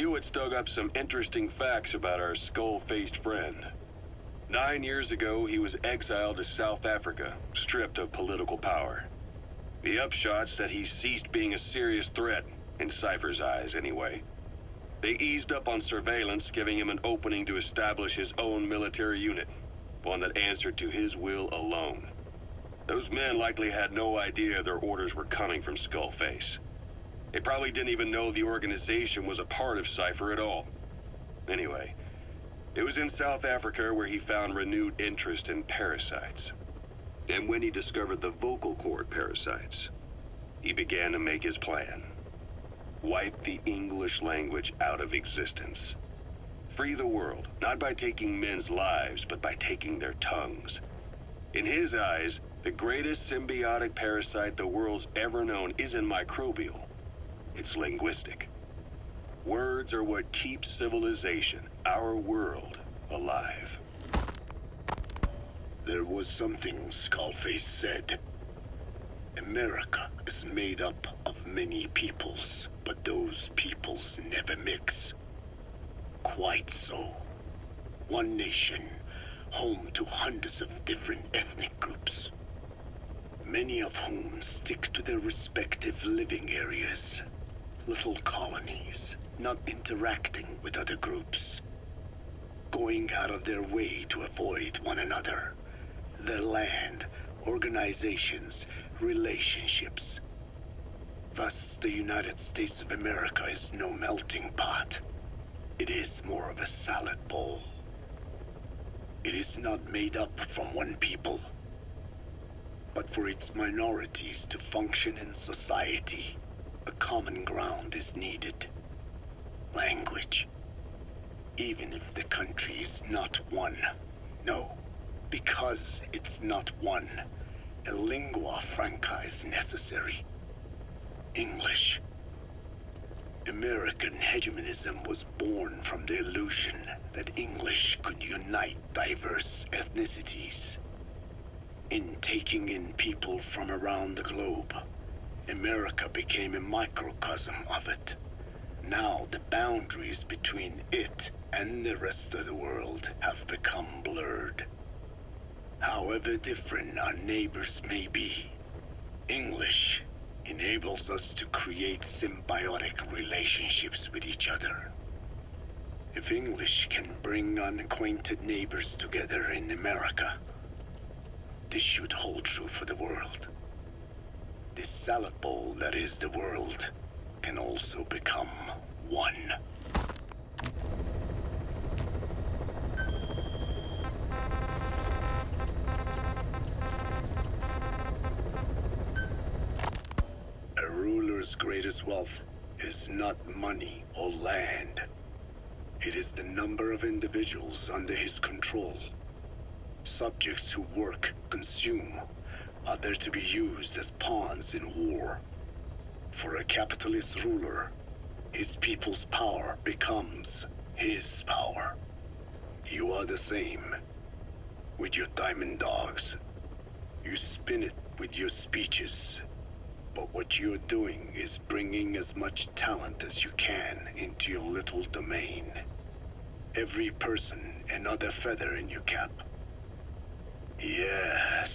Hewitt's dug up some interesting facts about our skull-faced friend. 9 years ago, he was exiled to South Africa, stripped of political power. The upshot's that he ceased being a serious threat, in Cypher's eyes anyway. They eased up on surveillance, giving him an opening to establish his own military unit, one that answered to his will alone. Those men likely had no idea their orders were coming from Skullface. They probably didn't even know the organization was a part of Cypher at all. Anyway, it was in South Africa where he found renewed interest in parasites. And when he discovered the vocal cord parasites, he began to make his plan. Wipe the English language out of existence. Free the world, not by taking men's lives, but by taking their tongues. In his eyes, the greatest symbiotic parasite the world's ever known isn't microbial. It's linguistic. Words are what keeps civilization, our world, alive. There was something Skullface said. America is made up of many peoples, but those peoples never mix. Quite so. One nation, home to hundreds of different ethnic groups, many of whom stick to their respective living areas. Little colonies, not interacting with other groups, going out of their way to avoid one another, their land, organizations, relationships. Thus, the United States of America is no melting pot. It is more of a salad bowl. It is not made up from one people, but for its minorities to function in society, a common ground is needed. Language. Even if the country is not one. No, because it's not one, a lingua franca is necessary. English. American hegemonism was born from the illusion that English could unite diverse ethnicities. In taking in people from around the globe, America became a microcosm of it. Now the boundaries between it and the rest of the world have become blurred. However different our neighbors may be, English enables us to create symbiotic relationships with each other. If English can bring unacquainted neighbors together in America, this should hold true for the world. This salad bowl that is the world can also become one. A ruler's greatest wealth is not money or land. It is the number of individuals under his control. Subjects who work, consume, are there to be used as pawns in war. For a capitalist ruler, his people's power becomes his power. You are the same. With your diamond dogs, you spin it with your speeches. But what you're doing is bringing as much talent as you can into your little domain. Every person another feather in your cap. Yes.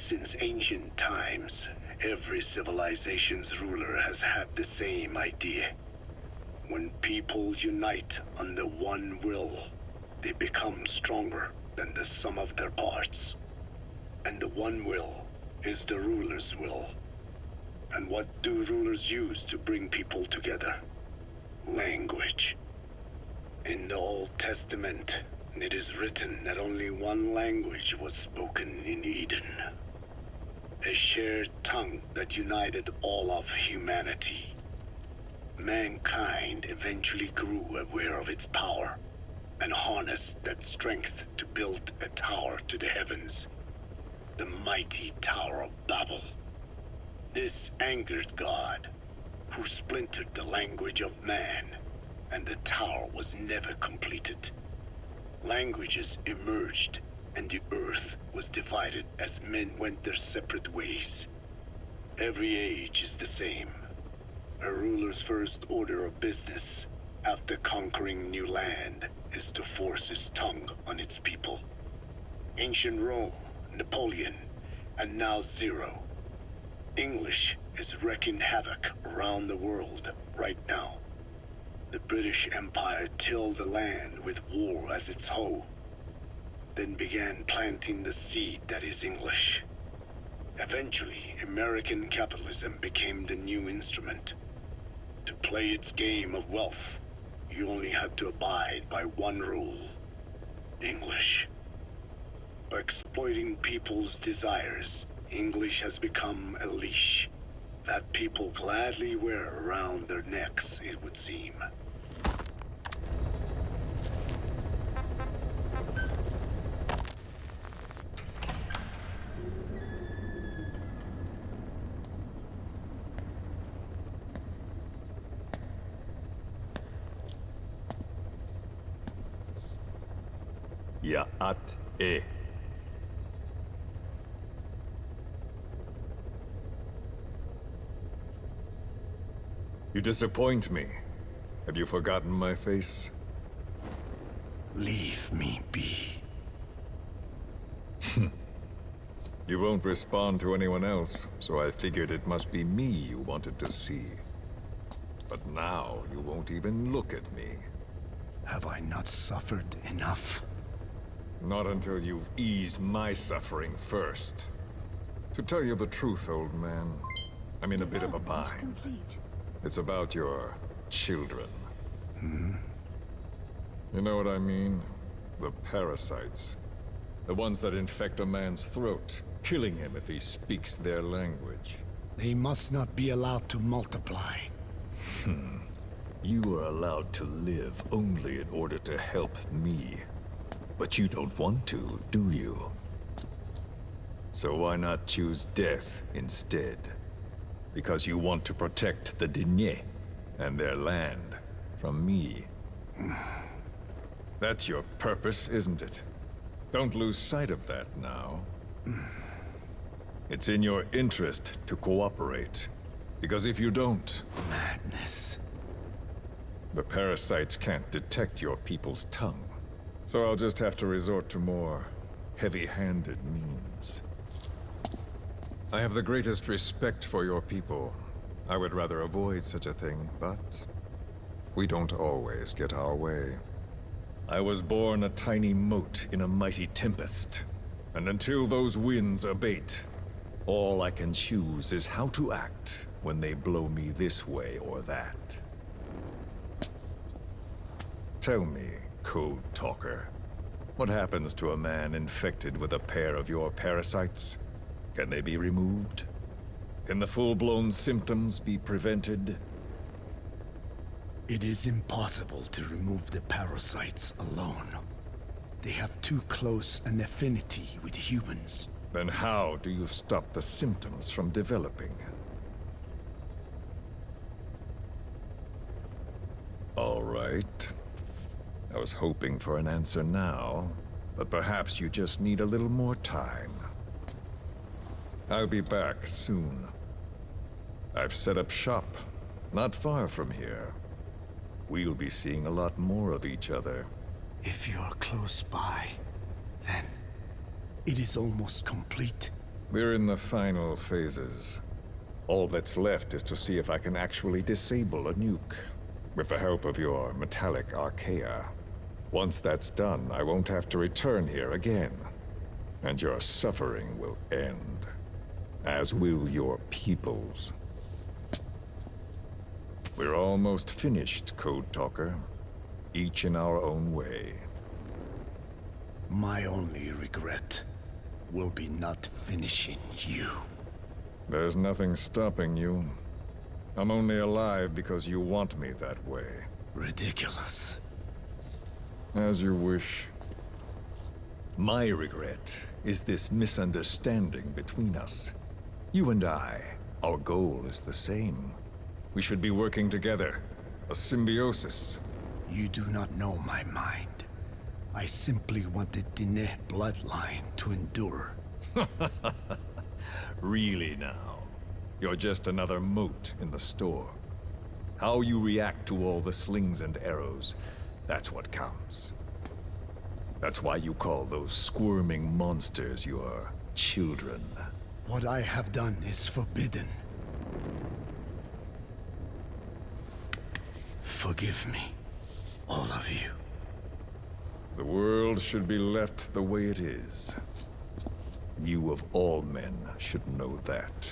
Since ancient times, every civilization's ruler has had the same idea. When people unite under one will, they become stronger than the sum of their parts. And the one will is the ruler's will. And what do rulers use to bring people together? Language. In the Old Testament, it is written that only one language was spoken in Eden. A shared tongue that united all of humanity. Mankind eventually grew aware of its power and harnessed that strength to build a tower to the heavens, the mighty Tower of Babel. This angered God, who splintered the language of man, and the tower was never completed. Languages emerged, and the earth was divided as men went their separate ways. Every age is the same. A ruler's first order of business, after conquering new land is to force his tongue on its people. Ancient Rome, Napoleon, and now Zero. English is wreaking havoc around the world right now. The British Empire tilled the land with war as its hoe, then began planting the seed that is English. Eventually, American capitalism became the new instrument. To play its game of wealth, you only had to abide by one rule: English. By exploiting people's desires, English has become a leash that people gladly wear around their necks, it would seem. Yaat-e. You disappoint me. Have you forgotten my face? Leave me be. You won't respond to anyone else, so I figured it must be me you wanted to see. But now you won't even look at me. Have I not suffered enough? Not until you've eased my suffering first. To tell you the truth, old man, I'm in a bit of a bind. It's about your children. You know what I mean? The parasites. The ones that infect a man's throat, killing him if he speaks their language. They must not be allowed to multiply. You are allowed to live only in order to help me. But you don't want to, do you? So why not choose death instead? Because you want to protect the Diné and their land from me. That's your purpose, isn't it? Don't lose sight of that now. It's in your interest to cooperate. Because if you don't... Madness. The parasites can't detect your people's tongue. So I'll just have to resort to more heavy-handed means. I have the greatest respect for your people. I would rather avoid such a thing, but we don't always get our way. I was born a tiny mote in a mighty tempest, and until those winds abate, all I can choose is how to act when they blow me this way or that. Tell me, Code Talker, what happens to a man infected with a pair of your parasites? Can they be removed? Can the full-blown symptoms be prevented? It is impossible to remove the parasites alone. They have too close an affinity with humans. Then how do you stop the symptoms from developing? All right. I was hoping for an answer now, but perhaps you just need a little more time. I'll be back soon. I've set up shop, not far from here. We'll be seeing a lot more of each other. If you're close by, then it is almost complete. We're in the final phases. All that's left is to see if I can actually disable a nuke, with the help of your metallic archaea. Once that's done, I won't have to return here again, and your suffering will end, as will your people's. We're almost finished, Code Talker, each in our own way. My only regret will be not finishing you. There's nothing stopping you. I'm only alive because you want me that way. Ridiculous. As you wish. My regret is this misunderstanding between us. You and I, our goal is the same. We should be working together. A symbiosis. You do not know my mind. I simply want the Diné bloodline to endure. Really now? You're just another mote in the storm. How you react to all the slings and arrows, that's what counts. That's why you call those squirming monsters your children. What I have done is forbidden. Forgive me, all of you. The world should be left the way it is. You of all men should know that.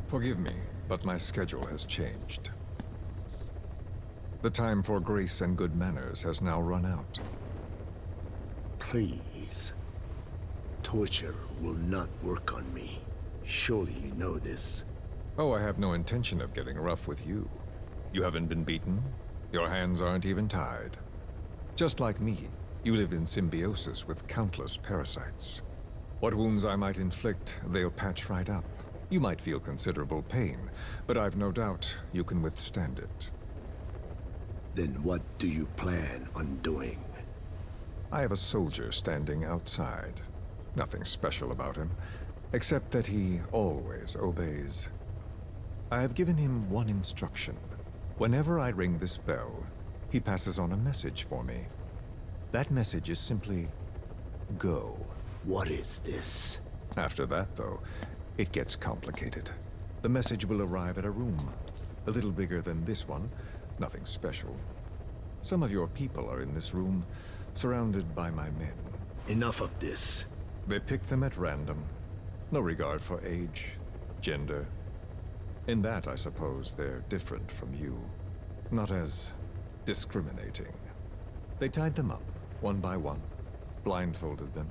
Forgive me, but my schedule has changed. The time for grace and good manners has now run out. Please. Torture will not work on me. Surely you know this. Oh, I have no intention of getting rough with you. You haven't been beaten. Your hands aren't even tied. Just like me, you live in symbiosis with countless parasites. What wounds I might inflict, they'll patch right up. You might feel considerable pain, but I've no doubt you can withstand it. Then what do you plan on doing? I have a soldier standing outside. Nothing special about him, except that he always obeys. I have given him one instruction. Whenever I ring this bell, he passes on a message for me. That message is simply, go. What is this? After that, though, it gets complicated. The message will arrive at a room, a little bigger than this one, nothing special. Some of your people are in this room, surrounded by my men. Enough of this. They pick them at random. No regard for age, gender. In that, I suppose, they're different from you. Not as discriminating. They tied them up, one by one, blindfolded them.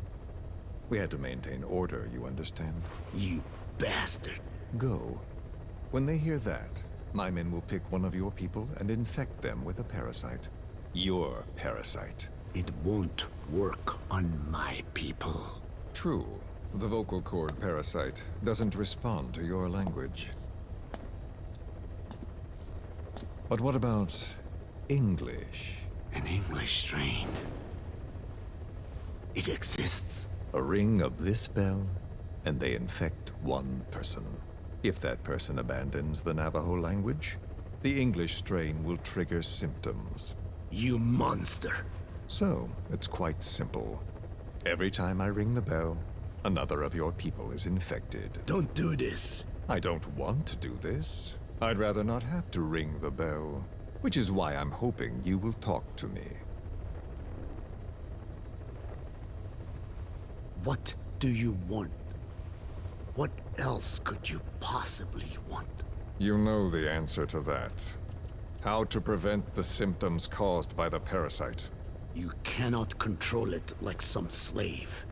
We had to maintain order, you understand? You bastard. Go. When they hear that, my men will pick one of your people and infect them with a parasite. Your parasite. It won't work on my people. True. The vocal cord parasite doesn't respond to your language. But what about English? An English strain. It exists. A ring of this bell, and they infect one person. If that person abandons the Navajo language, the English strain will trigger symptoms. You monster. So, it's quite simple. Every time I ring the bell, another of your people is infected. Don't do this. I don't want to do this. I'd rather not have to ring the bell, which is why I'm hoping you will talk to me. What do you want? What else could you possibly want? You know the answer to that. How to prevent the symptoms caused by the parasite. You cannot control it like some slave.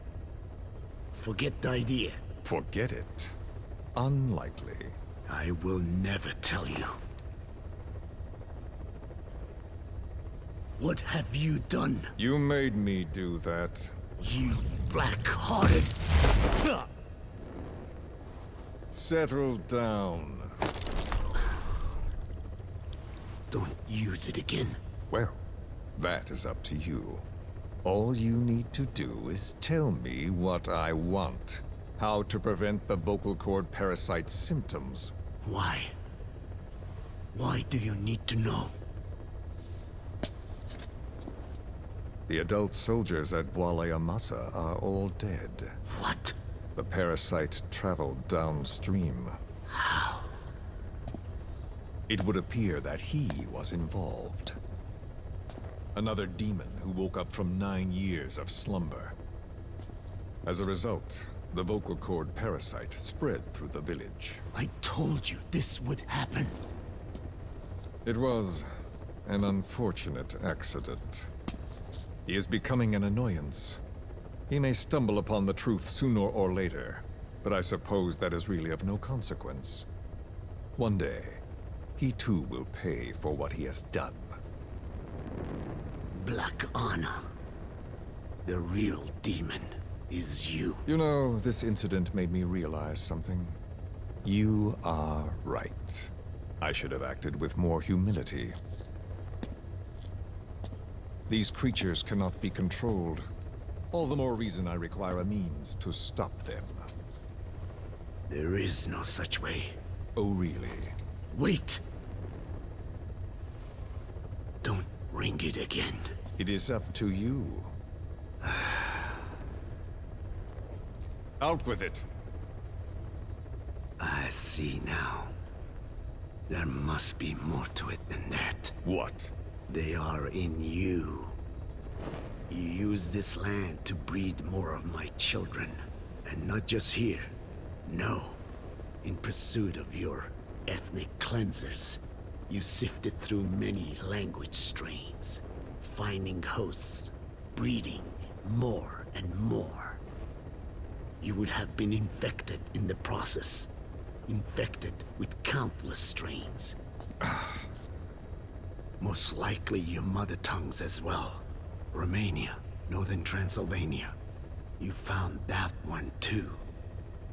Forget the idea. Forget it? Unlikely. I will never tell you. What have you done? You made me do that. You black-hearted... Settle down. Don't use it again. Well, that is up to you. All you need to do is tell me what I want. How to prevent the vocal cord parasite symptoms. Why? Why do you need to know? The adult soldiers at Amasa are all dead. What? The parasite traveled downstream. How? It would appear that he was involved. Another demon who woke up from 9 years of slumber. As a result, the vocal cord parasite spread through the village. I told you this would happen. It was an unfortunate accident. He is becoming an annoyance. He may stumble upon the truth sooner or later, but I suppose that is really of no consequence. One day, he too will pay for what he has done. Black Anna. The real demon is you. You know, this incident made me realize something. You are right. I should have acted with more humility. These creatures cannot be controlled. All the more reason I require a means to stop them. There is no such way. Oh, really? Wait! Don't ring it again. It is up to you. Out with it! I see now. There must be more to it than that. What? They are in you. You use this land to breed more of my children. And not just here. No. In pursuit of your ethnic cleansers, you sifted through many language strains, finding hosts, breeding more and more. You would have been infected in the process. Infected with countless strains. Most likely your mother tongues as well. Romania, Northern Transylvania. You found that one too.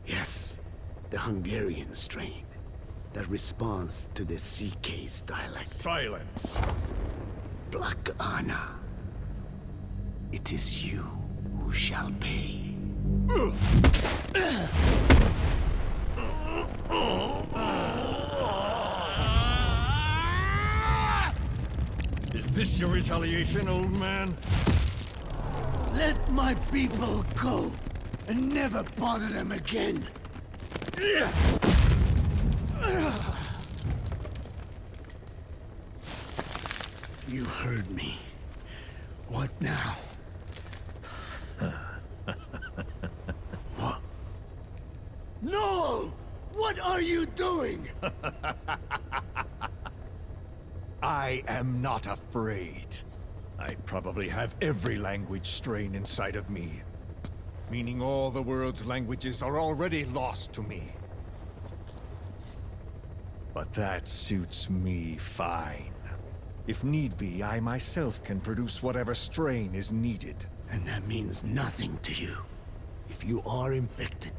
Yes, the Hungarian strain that responds to the CK's dialect. Silence! Black Anna. It is you who shall pay. Is this your retaliation, old man? Let my people go and never bother them again. You heard me. What now? What? No! What are you doing? I am not afraid. I probably have every language strain inside of me. Meaning all the world's languages are already lost to me. But that suits me fine. If need be, I myself can produce whatever strain is needed. And that means nothing to you. If you are infected,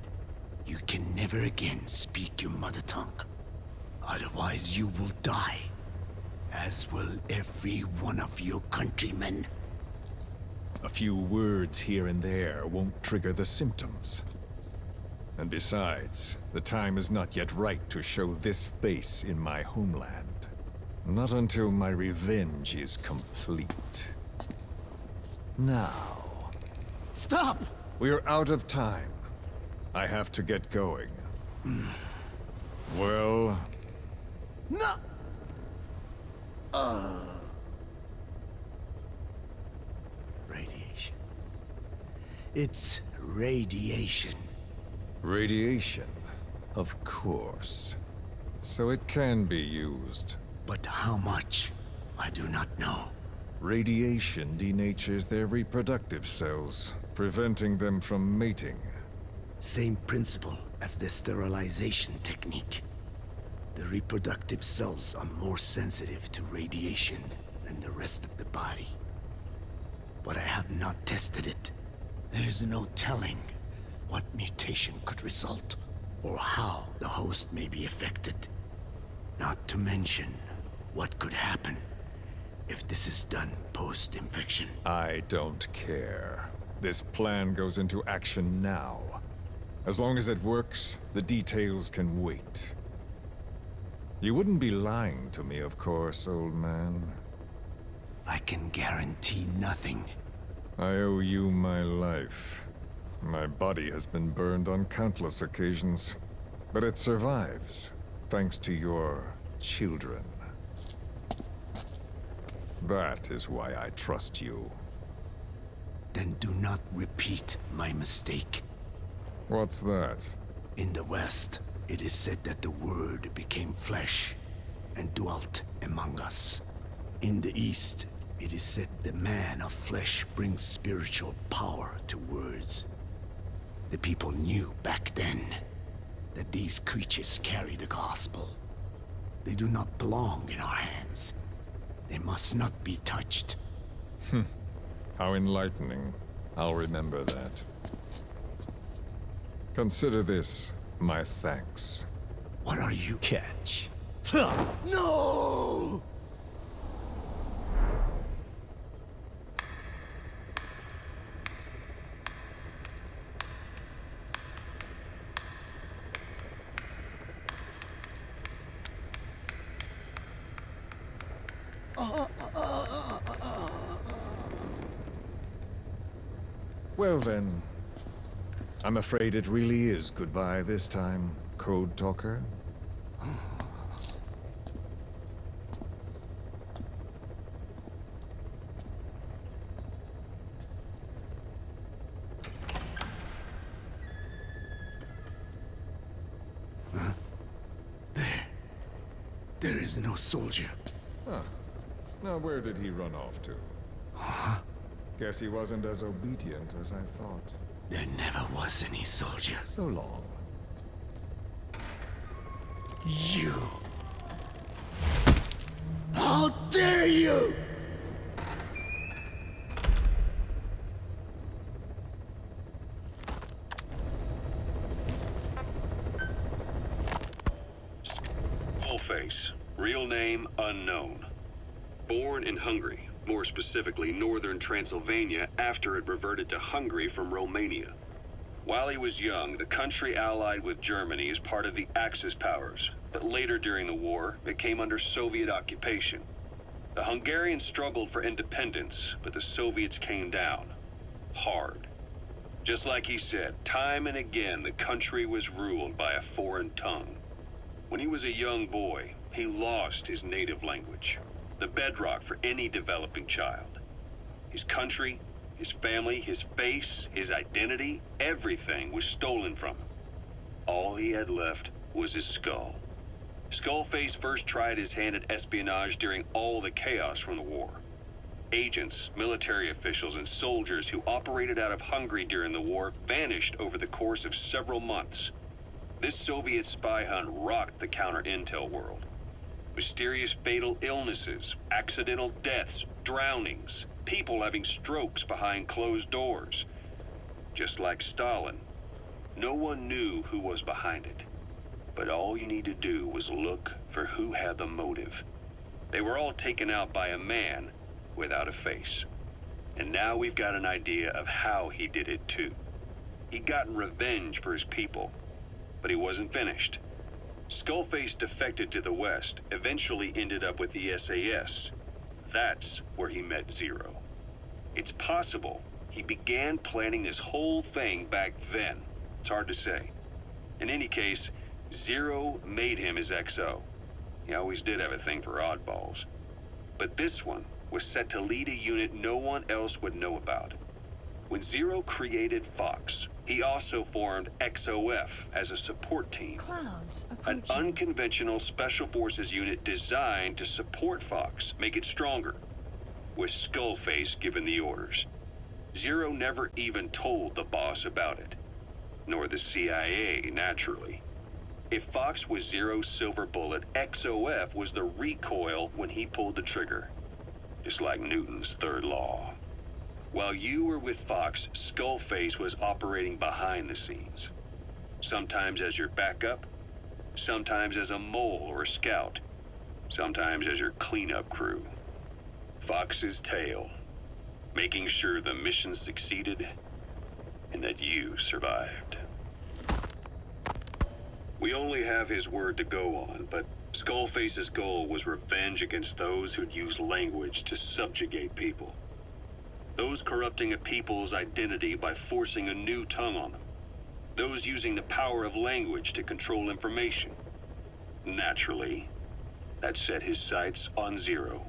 you can never again speak your mother tongue. Otherwise you will die. As will every one of your countrymen. A few words here and there won't trigger the symptoms. And besides, the time is not yet right to show this face in my homeland. Not until my revenge is complete. Now... Stop! We're out of time. I have to get going. Well... No! Radiation. It's radiation. Radiation, of course. So it can be used. But how much? I do not know. Radiation denatures their reproductive cells, preventing them from mating. Same principle as the sterilization technique. The reproductive cells are more sensitive to radiation than the rest of the body. But I have not tested it. There is no telling what mutation could result, or how the host may be affected. Not to mention what could happen if this is done post-infection. I don't care. This plan goes into action now. As long as it works, the details can wait. You wouldn't be lying to me, of course, old man. I can guarantee nothing. I owe you my life. My body has been burned on countless occasions, but it survives, thanks to your children. That is why I trust you. Then do not repeat my mistake. What's that? In the West, it is said that the Word became flesh and dwelt among us. In the East, it is said the man of flesh brings spiritual power to words. The people knew back then that these creatures carry the gospel. They do not belong in our hands. They must not be touched. How enlightening. I'll remember that. Consider this my thanks. What are you? Catch. No! Well then, I'm afraid it really is goodbye this time, Code Talker. There is no soldier. Huh. Now where did he run off to? Guess he wasn't as obedient as I thought. There never was any soldier. So long. You! How dare you! Skullface, real name unknown. Born in Hungary, more specifically northern Transylvania, after it reverted to Hungary from Romania. While he was young, the country allied with Germany as part of the Axis powers, but later during the war, it came under Soviet occupation. The Hungarians struggled for independence, but the Soviets came down. Hard. Just like he said, time and again the country was ruled by a foreign tongue. When he was a young boy, he lost his native language, the bedrock for any developing child. His country, his family, his face, his identity, everything was stolen from him. All he had left was his skull. Skullface first tried his hand at espionage during all the chaos from the war. Agents, military officials, and soldiers who operated out of Hungary during the war vanished over the course of several months. This Soviet spy hunt rocked the counter-intel world. Mysterious fatal illnesses, accidental deaths, drownings, people having strokes behind closed doors. Just like Stalin, no one knew who was behind it. But all you need to do was look for who had the motive. They were all taken out by a man without a face. And now we've got an idea of how he did it too. He'd gotten revenge for his people, but he wasn't finished. Skullface defected to the West, eventually ended up with the SAS. That's where he met Zero. It's possible he began planning this whole thing back then. It's hard to say. In any case, Zero made him his XO. He always did have a thing for oddballs. But this one was set to lead a unit no one else would know about. When Zero created Fox, he also formed XOF as a support team. An unconventional special forces unit designed to support Fox, make it stronger, with Skullface given the orders. Zero never even told the boss about it, nor the CIA, naturally. If Fox was Zero's silver bullet, XOF was the recoil when he pulled the trigger. Just like Newton's third law. While you were with Fox, Skullface was operating behind the scenes. Sometimes as your backup, sometimes as a mole or a scout, sometimes as your cleanup crew. Fox's tale, making sure the mission succeeded and that you survived. We only have his word to go on, but Skullface's goal was revenge against those who'd use language to subjugate people. Those corrupting a people's identity by forcing a new tongue on them. Those using the power of language to control information. Naturally, that set his sights on Zero.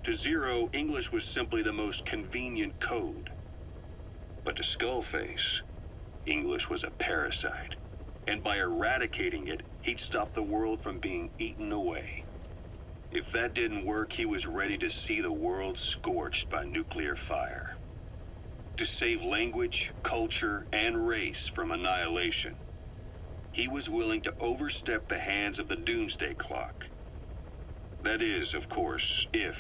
To Zero, English was simply the most convenient code. But to Skullface, English was a parasite. And by eradicating it, he'd stop the world from being eaten away. If that didn't work, he was ready to see the world scorched by nuclear fire. To save language, culture, and race from annihilation. he was willing to overstep the hands of the doomsday clock. That is, of course, if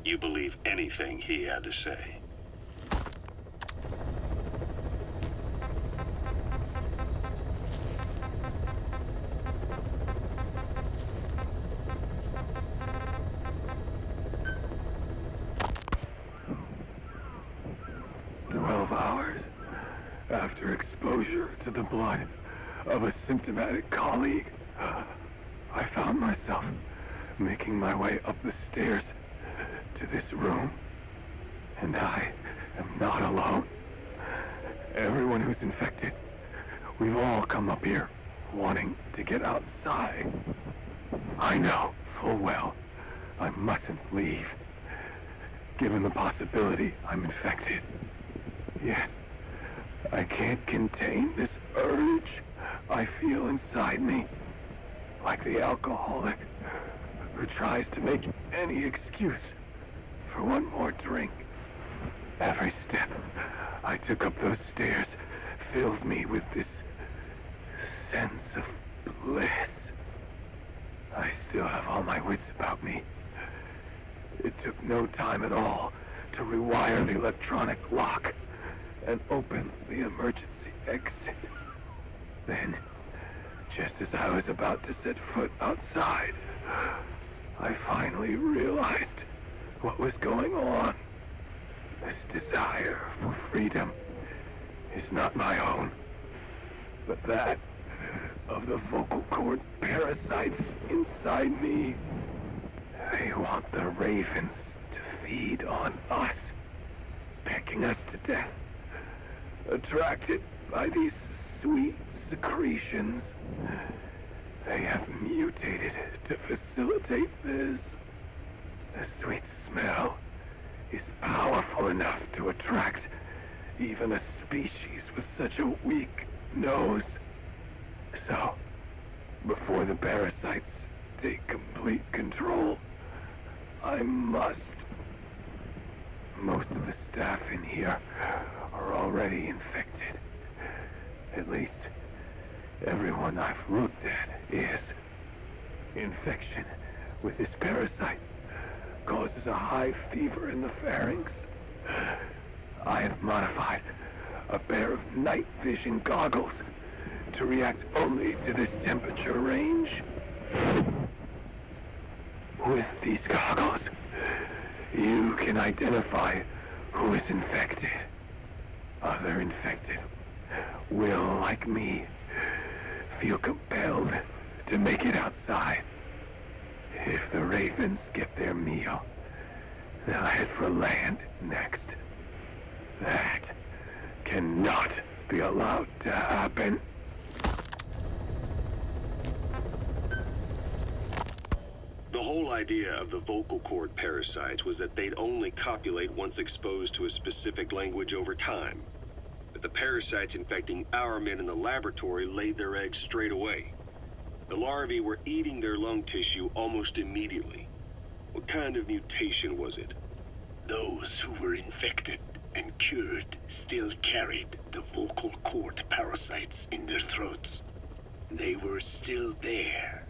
you believe anything he had to say. 12 hours after exposure to the blood of a symptomatic colleague, I found myself making my way up the stairs to this room. And I am not alone. Everyone who's infected, we've all come up here wanting to get outside. I know full well I mustn't leave, given the possibility I'm infected. Yet, I can't contain this urge I feel inside me, like the alcoholic who tries to make any excuse for one more drink. Every step I took up those stairs filled me with this sense of bliss. I still have all my wits about me. It took no time at all to rewire the electronic lock and open the emergency exit. Then, just as I was about to set foot outside, I finally realized what was going on. This desire for freedom is not my own, but that of the vocal cord parasites inside me. They want the ravens to feed on us, pecking us to death. Attracted by these sweet secretions, they have mutated to facilitate this. The sweet smell is powerful enough to attract even a species with such a weak nose. So, before the parasites take complete control, I must. Most of the staff in here are already infected. At least, everyone I've looked at is. Infection with this parasite causes a high fever in the pharynx. I have modified a pair of night vision goggles to react only to this temperature range. With these goggles, you can identify who is infected. Other infected will, like me, feel compelled to make it outside. If the ravens get their meal, they'll head for land next. That cannot be allowed to happen. The whole idea of the vocal cord parasites was that they'd only copulate once exposed to a specific language over time. But the parasites infecting our men in the laboratory laid their eggs straight away. The larvae were eating their lung tissue almost immediately. What kind of mutation was it? Those who were infected and cured still carried the vocal cord parasites in their throats. They were still there,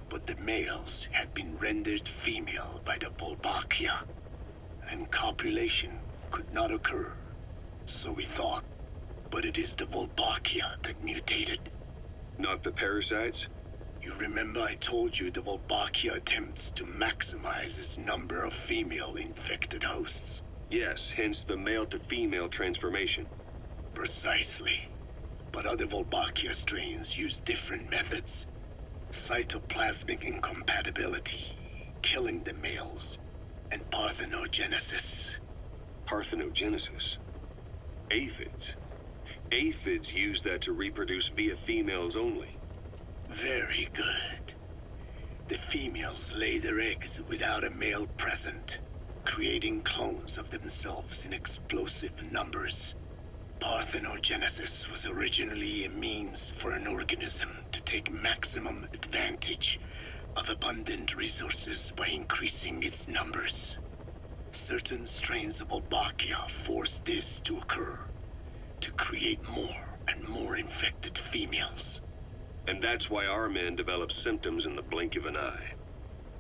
but the males had been rendered female by the Volbachia, and copulation could not occur, so we thought. But it is the Volbachia that mutated. Not the parasites? You remember I told you the Volbachia attempts to maximize its number of female infected hosts? Yes, hence the male-to-female transformation. Precisely. But other Volbachia strains use different methods. Cytoplasmic incompatibility, killing the males, and parthenogenesis. Parthenogenesis? Aphids? Aphids use that to reproduce via females only. Very good. The females lay their eggs without a male present, creating clones of themselves in explosive numbers. Parthenogenesis was originally a means for an organism to take maximum advantage of abundant resources by increasing its numbers. Certain strains of Volbachia force this to occur, to create more and more infected females. And that's why our men develop symptoms in the blink of an eye.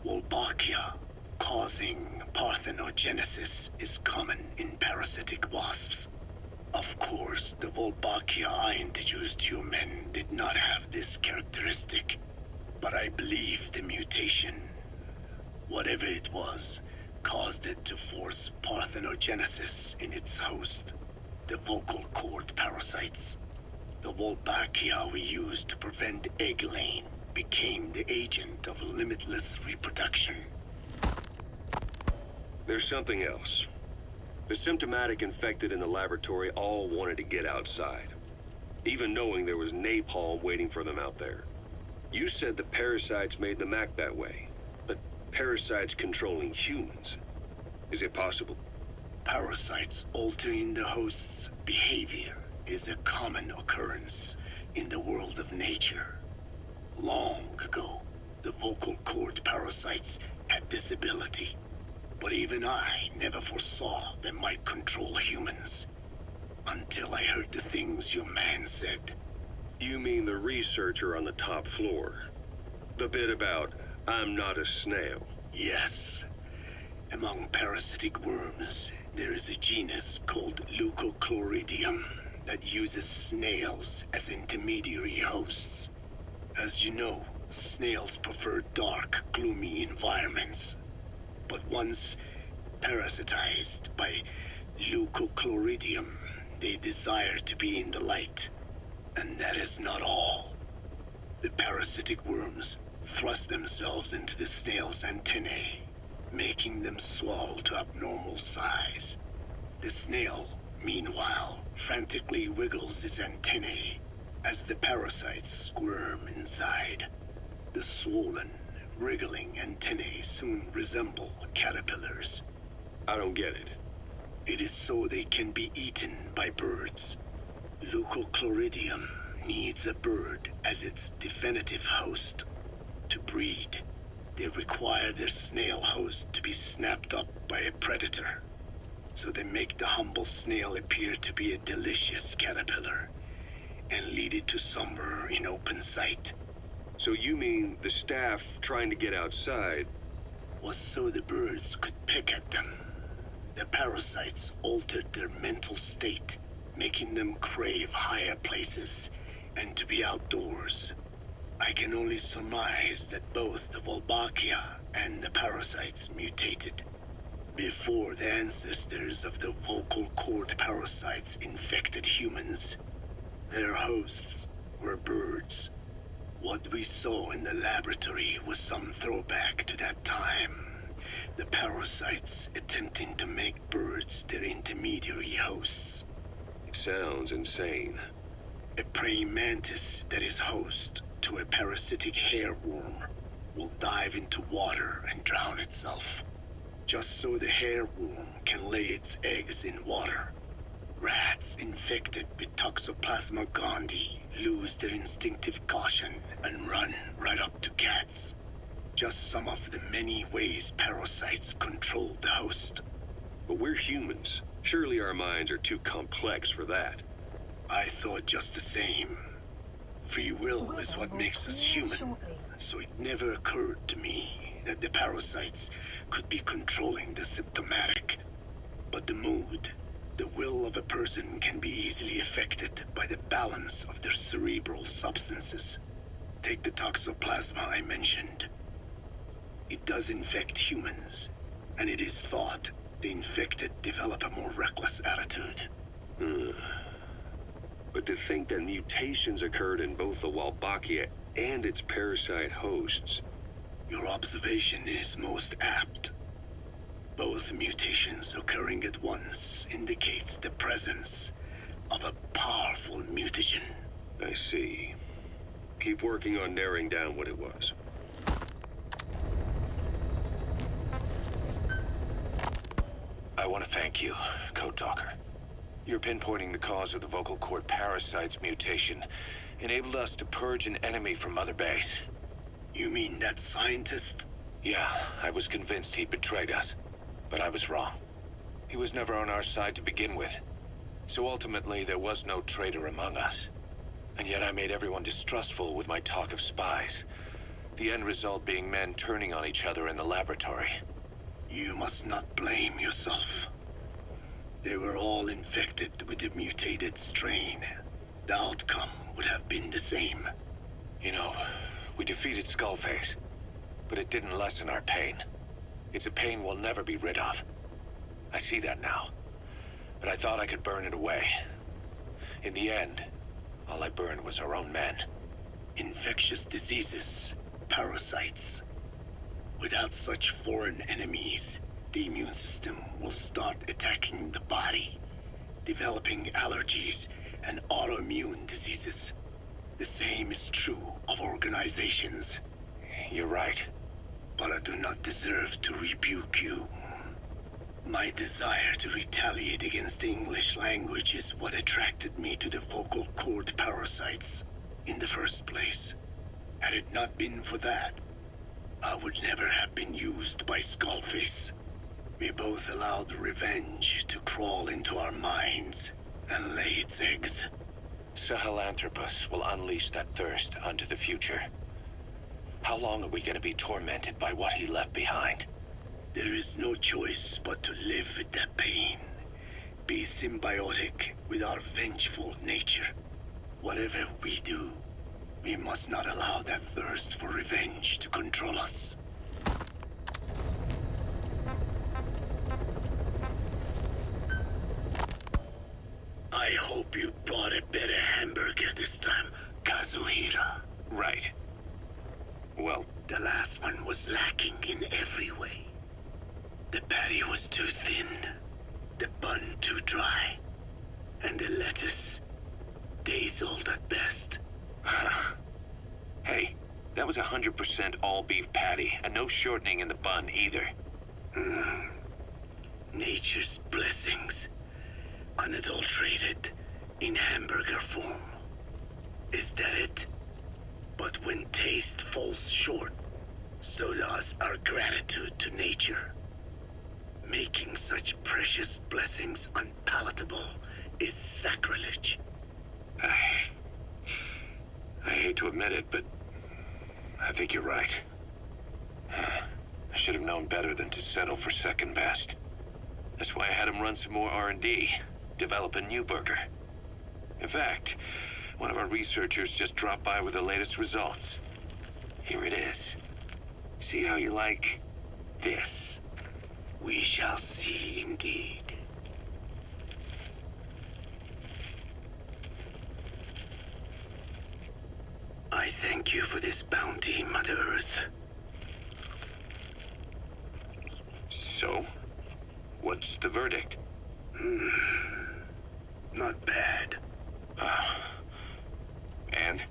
Wolbachia, causing parthenogenesis, is common in parasitic wasps. Of course, the Wolbachia I introduced to you men did not have this characteristic, but I believe the mutation, whatever it was, caused it to force parthenogenesis in its host, the vocal cord parasites. The Wolbachia we used to prevent egg laying became the agent of limitless reproduction. There's something else. The symptomatic infected in the laboratory all wanted to get outside, even knowing there was napalm waiting for them out there. You said the parasites made them act that way, but parasites controlling humans. Is it possible? Parasites altering the host's behavior is a common occurrence in the world of nature. Long ago, the vocal cord parasites had this ability, but even I never foresaw they might control humans. Until I heard the things your man said. You mean the researcher on the top floor? The bit about, I'm not a snail. Yes. Among parasitic worms, there is a genus called Leucochloridium that uses snails as intermediary hosts. As you know, snails prefer dark, gloomy environments. But once parasitized by Leucochloridium, they desire to be in the light. And that is not all. The parasitic worms thrust themselves into the snail's antennae, making them swell to abnormal size. The snail, meanwhile, frantically wiggles its antennae as the parasites squirm inside. The swollen, wriggling antennae soon resemble caterpillars. I don't get it. It is so they can be eaten by birds. Leucochloridium needs a bird as its definitive host. To breed, they require their snail host to be snapped up by a predator. So they make the humble snail appear to be a delicious caterpillar and lead it to somewhere in open sight. So you mean the staff trying to get outside was so the birds could pick at them. The parasites altered their mental state, making them crave higher places and to be outdoors. I can only surmise that both the Wolbachia and the parasites mutated before the ancestors of the vocal cord parasites infected humans. Their hosts were birds. What we saw in the laboratory was some throwback to that time. The parasites attempting to make birds their intermediary hosts. It sounds insane. A praying mantis that is host to a parasitic hairworm will dive into water and drown itself, just so the hairworm can lay its eggs in water. Rats infected with Toxoplasma gondii lose their instinctive caution and run right up to cats. Just some of the many ways parasites control the host. But we're humans. Surely our minds are too complex for that. I thought just the same. Free will is what makes us human, so it never occurred to me that the parasites could be controlling the symptomatic. But the mood, the will of a person can be easily affected by the balance of their cerebral substances. Take the toxoplasma I mentioned. It does infect humans, and it is thought the infected develop a more reckless attitude. But to think that mutations occurred in both the Wolbachia and its parasite hosts. Your observation is most apt. Both mutations occurring at once indicates the presence of a powerful mutagen. I see. Keep working on narrowing down what it was. I want to thank you, Code Talker. Your pinpointing the cause of the vocal cord parasite's mutation enabled us to purge an enemy from Mother Base. You mean that scientist? Yeah, I was convinced he'd betrayed us, but I was wrong. He was never on our side to begin with, so ultimately there was no traitor among us. And yet I made everyone distrustful with my talk of spies. The end result being men turning on each other in the laboratory. You must not blame yourself. They were all infected with the mutated strain. The outcome would have been the same. You know, we defeated Skullface, but it didn't lessen our pain. It's a pain we'll never be rid of. I see that now, but I thought I could burn it away. In the end, all I burned was our own men. Infectious diseases, parasites. Without such foreign enemies, the immune system will start attacking the body, developing allergies and autoimmune diseases. The same is true of organizations. You're right. But I do not deserve to rebuke you. My desire to retaliate against the English language is what attracted me to the vocal cord parasites in the first place. Had it not been for that, I would never have been used by Skullface. We both allowed revenge to crawl into our minds and lay its eggs. Sahelanthropus will unleash that thirst onto the future. How long are we going to be tormented by what he left behind? There is no choice but to live with that pain. Be symbiotic with our vengeful nature. Whatever we do, we must not allow that thirst for revenge to control us. I hope you bought a better hamburger this time, Kazuhira. Right. Well, the last one was lacking in every way. The patty was too thin, the bun too dry, and the lettuce days old at best. Hey, that was 100% all beef patty, and no shortening in the bun either. Nature's blessings, unadulterated, in hamburger form. Is that it? But when taste falls short, so does our gratitude to nature. Making such precious blessings unpalatable is sacrilege. I hate to admit it, but I think you're right. I should have known better than to settle for second best. That's why I had him run some more R&D, develop a new burger. In fact, one of our researchers just dropped by with the latest results. Here it is. See how you like this? We shall see indeed. I thank you for this bounty, Mother Earth. So, what's the verdict? Not bad. And?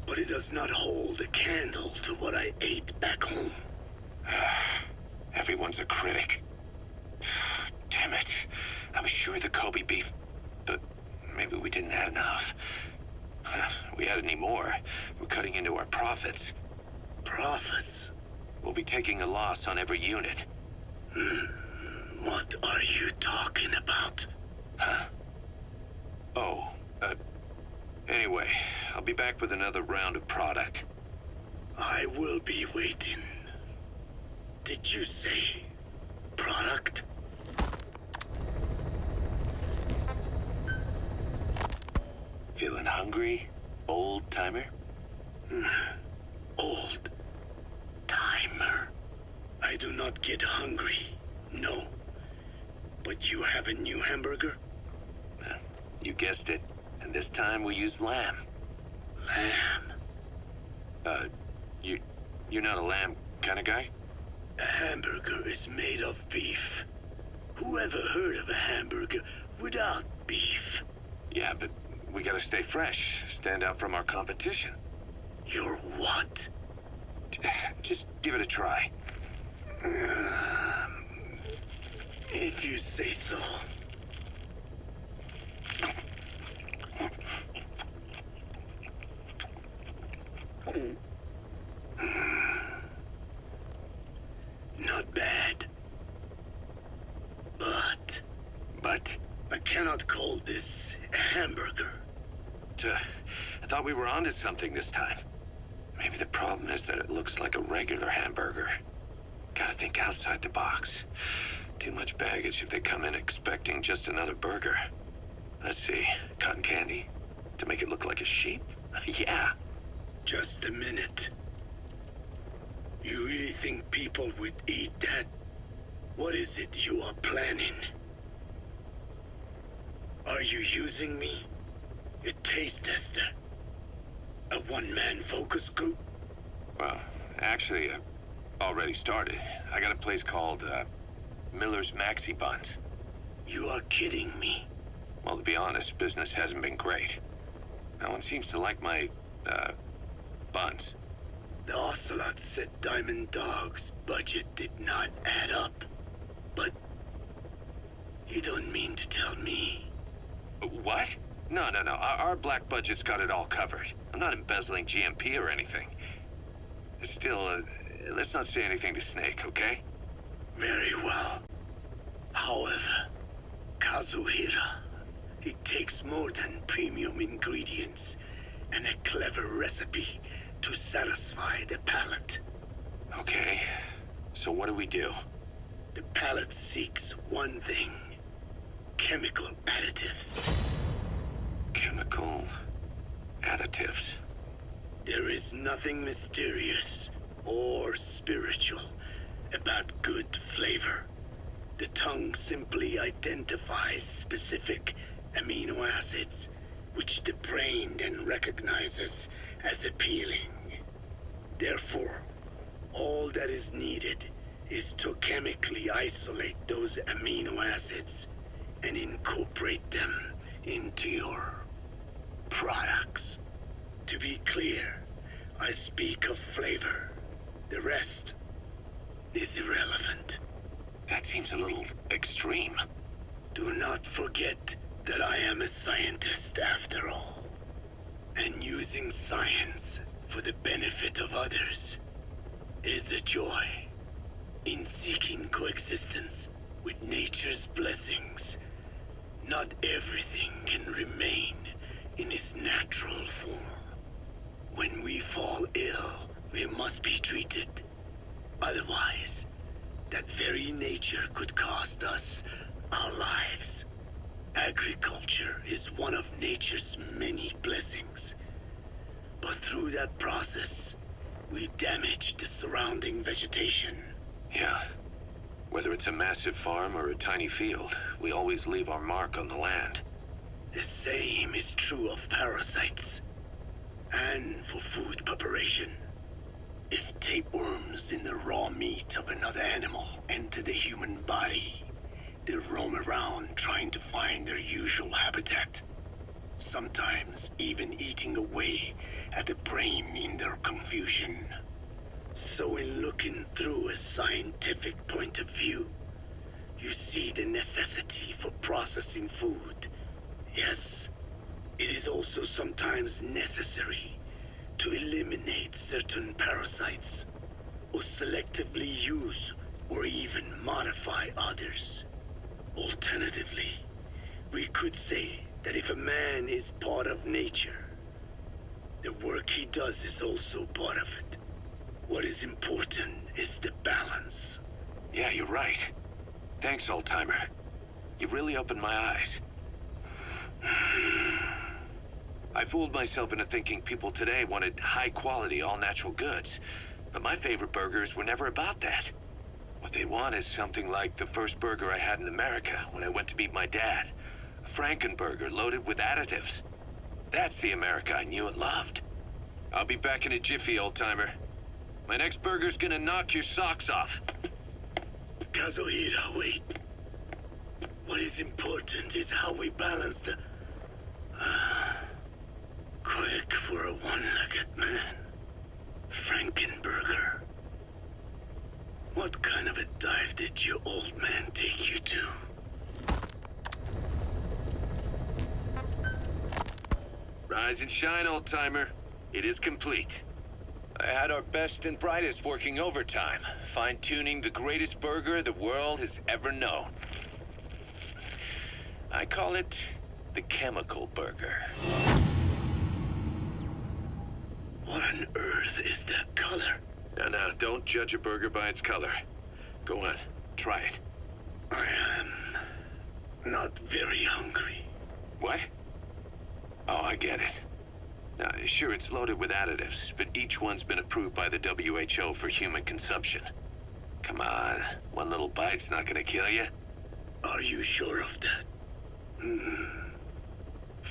But it does not hold a candle to what I ate back home. Everyone's a critic. Damn it. I was sure the Kobe beef, but maybe we didn't add enough. If we add any more, we're cutting into our profits. Profits? We'll be taking a loss on every unit. What are you talking about? Huh? Oh, anyway, I'll be back with another round of product. I will be waiting. Did you say product? Feeling hungry, old timer? Old timer. I do not get hungry, no. But you have a new hamburger? You guessed it. And this time we'll use lamb. Lamb? You're not a lamb kind of guy? A hamburger is made of beef. Who ever heard of a hamburger without beef? Yeah, but we gotta stay fresh, stand out from our competition. You're what? Just give it a try. If you say so. Not bad. But I cannot call this a hamburger. thought we were onto something this time. Maybe the problem is that it looks like a regular hamburger. Gotta think outside the box. Too much baggage if they come in expecting just another burger. Let's see, cotton candy? To make it look like a sheep? Yeah. Just a minute. You really think people would eat that? What is it you are planning? Are you using me? A taste tester? A one-man focus group? Well, actually, already started. I got a place called, Miller's Maxi Buns. You are kidding me. Well, to be honest, business hasn't been great. No one seems to like my, buns. The Ocelot said Diamond Dog's budget did not add up. But you don't mean to tell me? What? No. Our black budget's got it all covered. I'm not embezzling GMP or anything. Still, let's not say anything to Снейк, okay? Very well. However, Kazuhira, it takes more than premium ingredients and a clever recipe to satisfy the palate. Okay, so what do we do? The palate seeks one thing: chemical additives. Chemical additives. There is nothing mysterious or spiritual about good flavor. The tongue simply identifies specific amino acids, which the brain then recognizes as appealing. Therefore, all that is needed is to chemically isolate those amino acids and incorporate them into your products. To be clear, I speak of flavor. The rest is irrelevant. That seems a little extreme. Do not forget that I am a scientist after all. And using science for the benefit of others is a joy. In seeking coexistence with nature's blessings, not everything can remain in its natural form. When we fall ill, we must be treated. Otherwise, that very nature could cost us our lives. Agriculture is one of nature's many blessings. But through that process, we damage the surrounding vegetation. Yeah. Whether it's a massive farm or a tiny field, we always leave our mark on the land. The same is true of parasites. And for food preparation. If tapeworms in the raw meat of another animal enter the human body, they roam around trying to find their usual habitat. Sometimes even eating away at the brain in their confusion. So in looking through a scientific point of view, you see the necessity for processing food. Yes, it is also sometimes necessary to eliminate certain parasites, or selectively use or even modify others. Alternatively, we could say that if a man is part of nature, the work he does is also part of it. What is important is the balance. Yeah, you're right. Thanks, old-timer. You really opened my eyes. I fooled myself into thinking people today wanted high-quality, all-natural goods. But my favorite burgers were never about that. What they want is something like the first burger I had in America when I went to meet my dad. A Frankenburger loaded with additives. That's the America I knew and loved. I'll be back in a jiffy, old-timer. My next burger's gonna knock your socks off. Kazuhira, wait. What is important is how we balance the... quick for a one-legged man. Frankenburger. What kind of a dive did your old man take you to? Rise and shine, old-timer. It is complete. I had our best and brightest working overtime, fine-tuning the greatest burger the world has ever known. I call it the chemical burger. What on earth is that color? Now, don't judge a burger by its color. Go on, try it. I am not very hungry. What? Oh, I get it. Now, sure, it's loaded with additives, but each one's been approved by the WHO for human consumption. Come on, one little bite's not gonna kill you. Are you sure of that?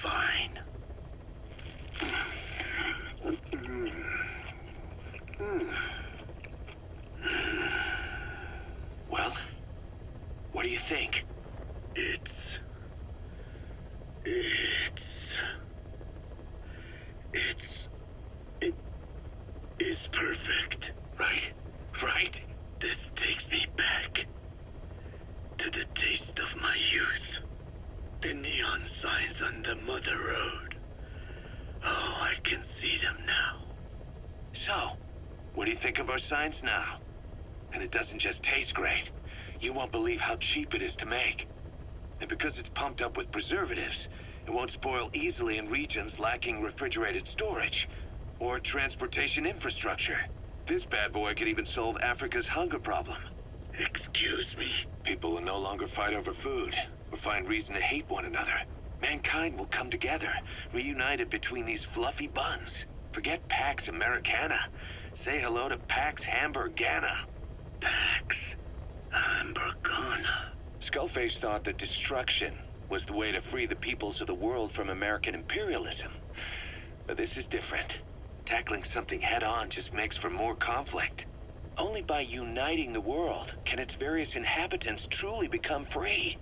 Fine. Well, what do you think? It is perfect. Right? This takes me back to the taste of my youth. The neon signs on the mother road. Oh, I can see them now. So, what do you think of our signs now? And it doesn't just taste great. You won't believe how cheap it is to make. And because it's pumped up with preservatives, it won't spoil easily in regions lacking refrigerated storage or transportation infrastructure. This bad boy could even solve Africa's hunger problem. Excuse me? People will no longer fight over food or find reason to hate one another. Mankind will come together, reunited between these fluffy buns. Forget Pax Americana. Say hello to Pax Hamburgana. Pax Hamburgana. Skullface thought that destruction was the way to free the peoples of the world from American imperialism. But this is different. Tackling something head-on just makes for more conflict. Only by uniting the world can its various inhabitants truly become free.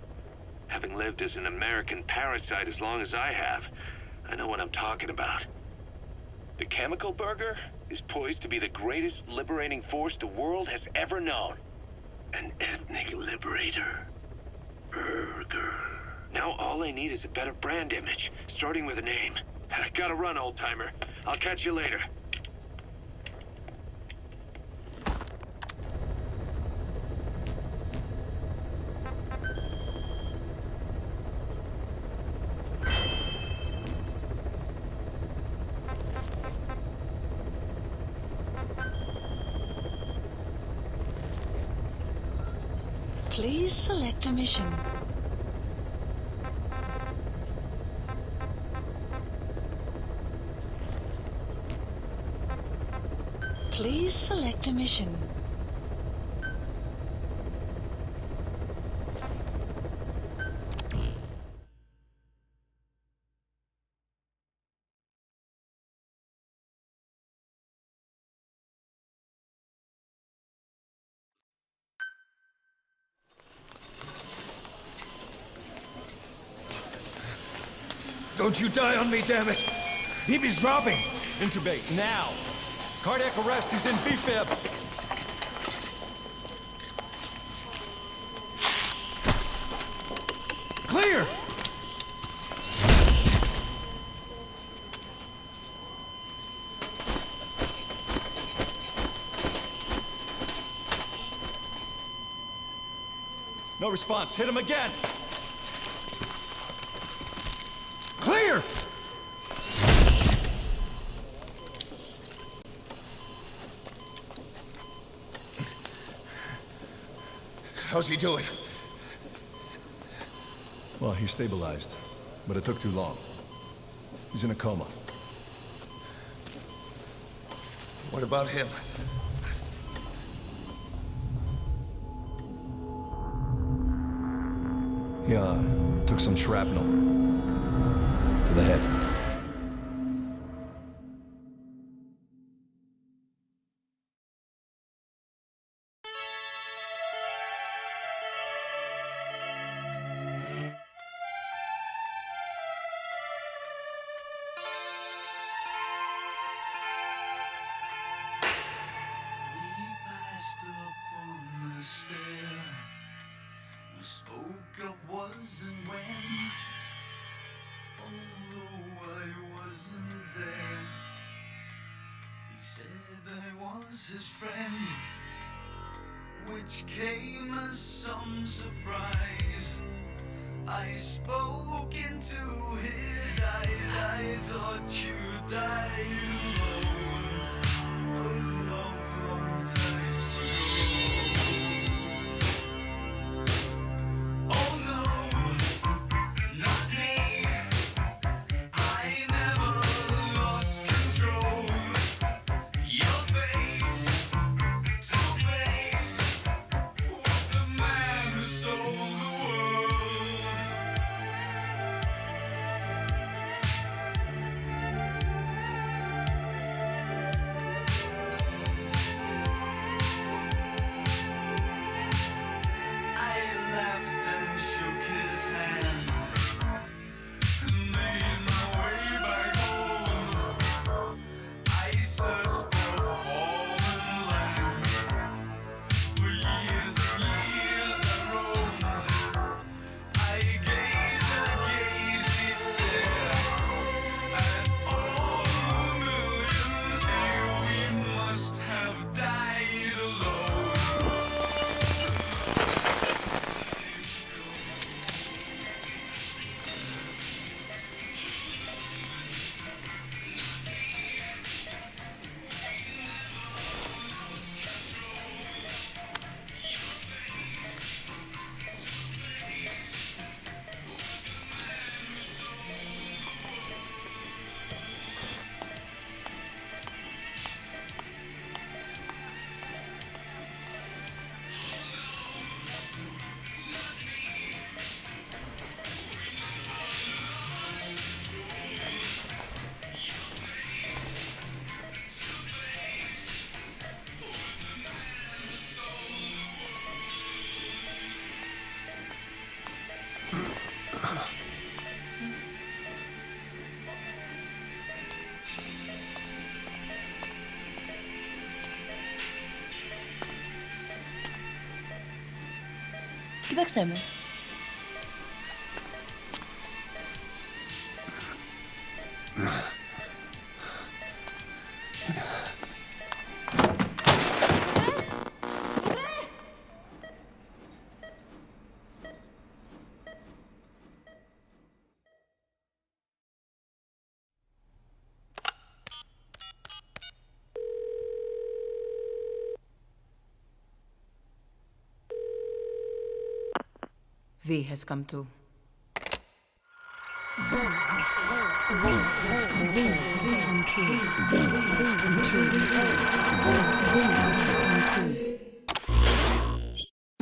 Having lived as an American parasite as long as I have, I know what I'm talking about. The chemical burger is poised to be the greatest liberating force the world has ever known. An ethnic liberator. Burger. Now all I need is a better brand image, starting with a name. I gotta run, old-timer. I'll catch you later. Please select a mission. Please select a mission. Don't you die on me, damn it! He's dropping! Intubate, now! Cardiac arrest, he's in B-fib! Clear! No response, hit him again! Clear! How's he doing? Well, he stabilized, but it took too long. He's in a coma. What about him? He, took some shrapnel to the head. We spoke of was and when, although I wasn't there. He said I was his friend, which came as some surprise. I spoke into his eyes, I thought you died alone. Κοίταξέ με. V has come to.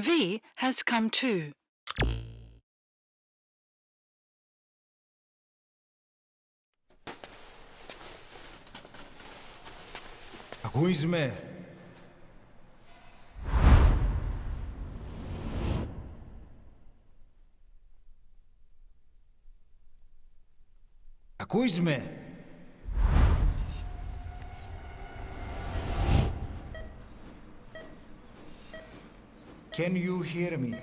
V has come too. Ακούεις με? Ακούεις με? Can you hear me?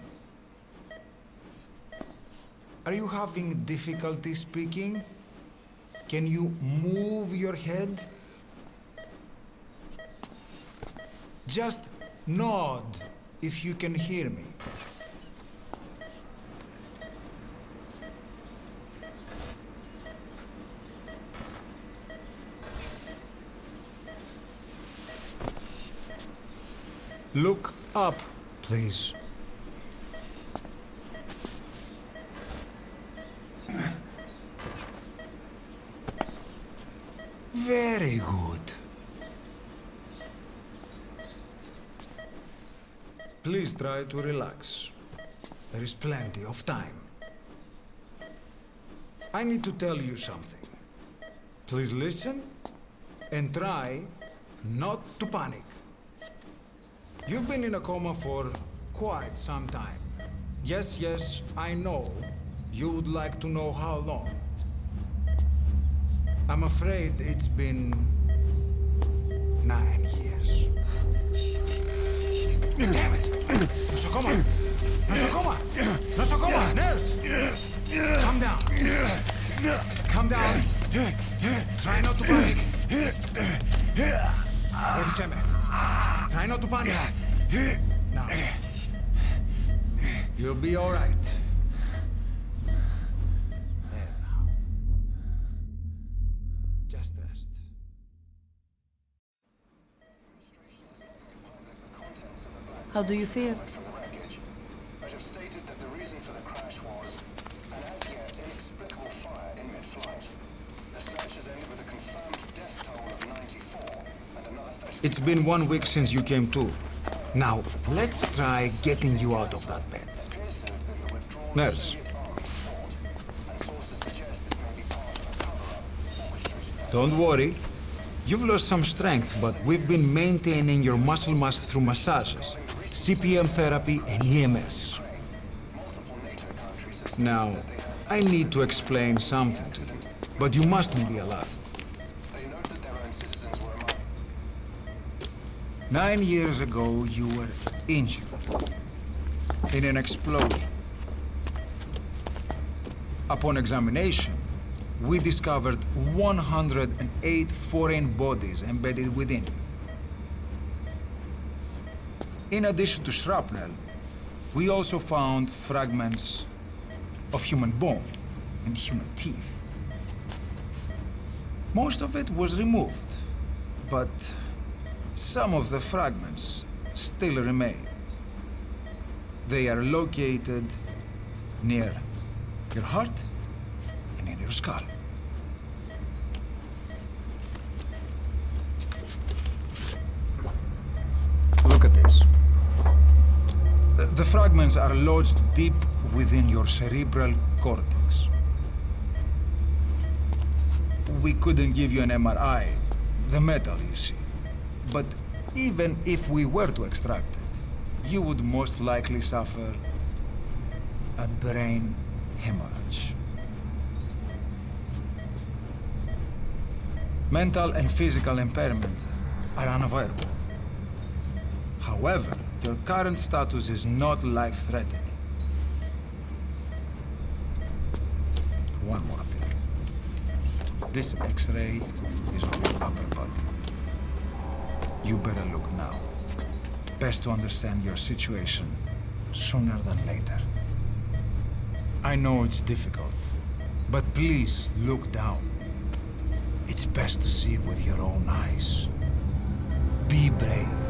Are you having difficulty speaking? Can you move your head? Just nod if you can hear me. Look up, please. Very good. Please try to relax. There is plenty of time. I need to tell you something. Please listen and try not to panic. You've been in a coma for quite some time. Yes, I know. You would like to know how long. I'm afraid it's been 9 years. Damn it! Nosocoma! Nosocoma! Nosocoma! Nurse! Calm down. Calm down. Try not to panic. Έριξε με. Try not to panic. Now. You'll be all right. There now. Just rest. How do you feel? But have stated that the reason for the crash was an as yet inexplicable fire in mid-flight. The search has ended with a confirmed death toll of 94 and another 30. It's been 1 week since you came to. Now, let's try getting you out of that bed. Nurse. Don't worry. You've lost some strength, but we've been maintaining your muscle mass through massages, CPM therapy, and EMS. Now, I need to explain something to you, but you mustn't be alarmed. 9 years ago, you were injured in an explosion. Upon examination, we discovered 108 foreign bodies embedded within you. In addition to shrapnel, we also found fragments of human bone and human teeth. Most of it was removed, but some of the fragments still remain. They are located near your heart and in your skull. Look at this. The fragments are lodged deep within your cerebral cortex. We couldn't give you an MRI, the metal, you see. But even if we were to extract it, you would most likely suffer a brain hemorrhage. Mental and physical impairment are unavoidable. However, your current status is not life-threatening. one more thing. This X-ray is on your upper body. You better look now. Best to understand your situation sooner than later. I know it's difficult, but please look down. It's best to see with your own eyes. Be brave.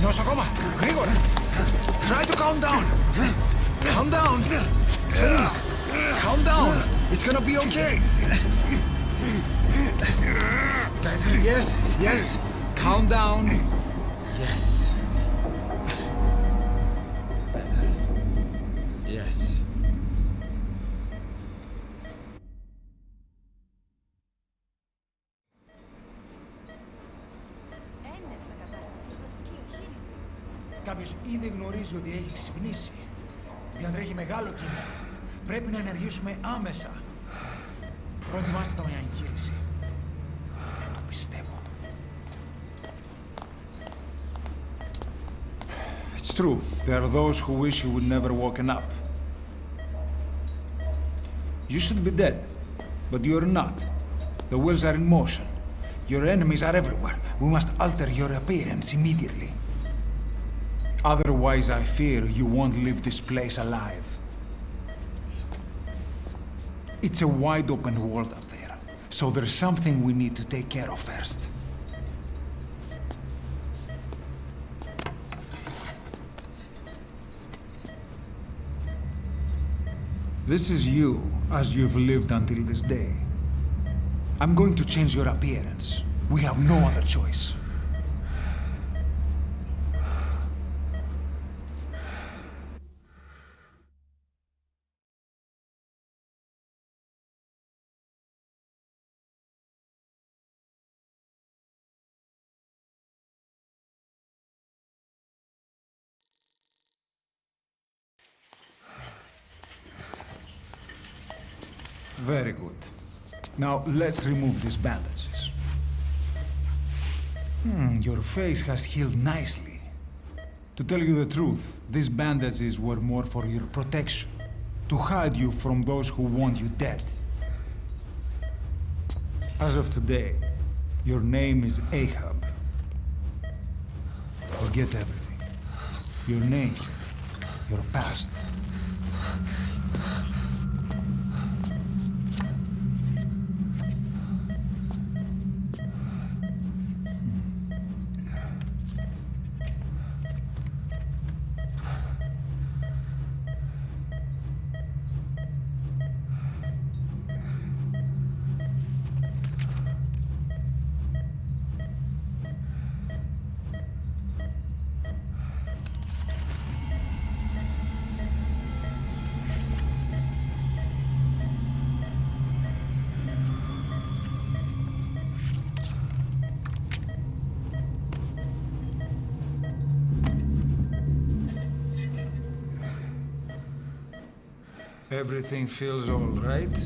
Nosokoma, Grigor, try to calm down. Calm down. Please, calm down. It's gonna be okay. Yes, yes. Calm down. Yes. Better. Yes. Κάποιος ήδη γνωρίζει ότι έχει ξυπνήσει. Διατρέχει μεγάλο κίνημα. Πρέπει να ενεργήσουμε άμεσα. Προετοιμάστε το μια εγχείρηση. Το πιστεύω. It's true. There are those who wish you would never woken up. You should be dead, but you're not. The wheels are in motion. Your enemies are everywhere. We must alter your appearance immediately. Otherwise, I fear you won't leave this place alive. It's a wide open world up there, so there's something we need to take care of first. This is you, as you've lived until this day. I'm going to change your appearance. We have no other choice. Very good. Now, let's remove these bandages. Your face has healed nicely. To tell you the truth, these bandages were more for your protection, to hide you from those who want you dead. As of today, your name is Ahab. Forget everything. Your name, your past. Everything feels all right?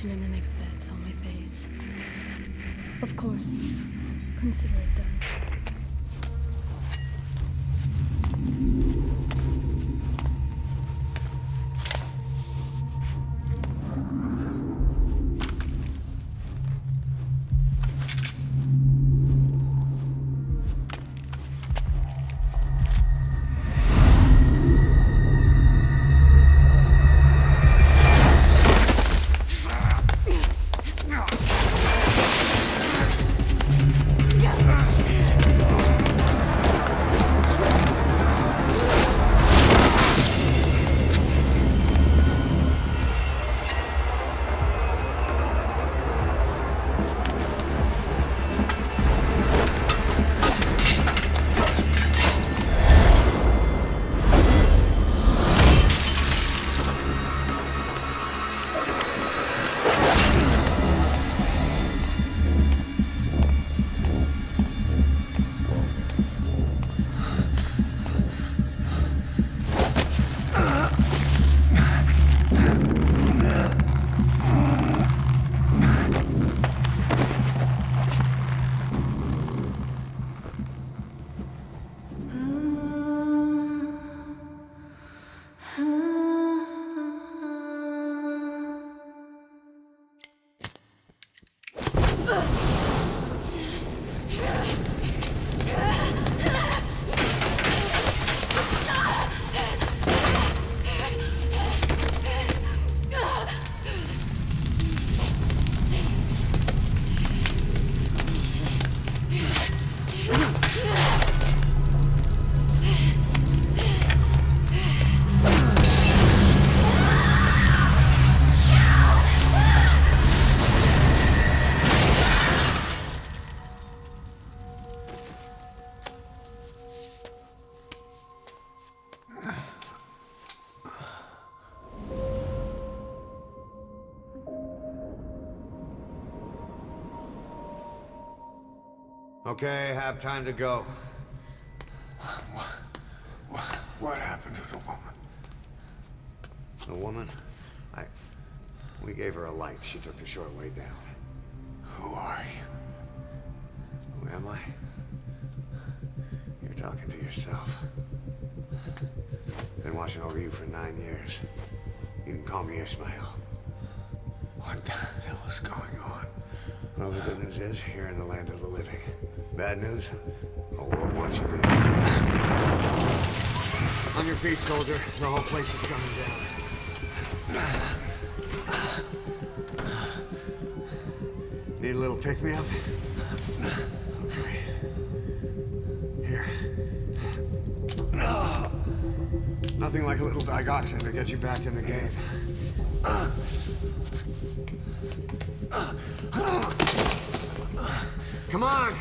In the next bed saw my face. Of course, consider it done. Okay, have time to go. What happened to the woman? The woman? We gave her a light. She took the short way down. Who are you? Who am I? You're talking to yourself. Been watching over you for 9 years. You can call me Ishmael. What the hell is going on? Well, the good news is, you're in the land of the living. Bad news? The world wants you dead. On your feet, soldier. The whole place is coming down. Need a little pick-me-up? Okay. Here. Nothing like a little digoxin to get you back in the game. Come on!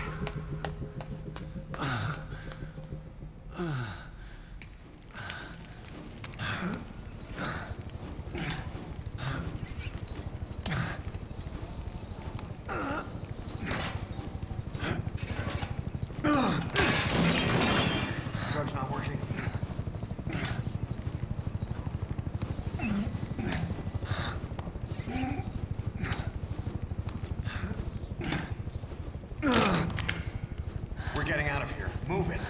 Drug's not working. We're getting out of here. Move it.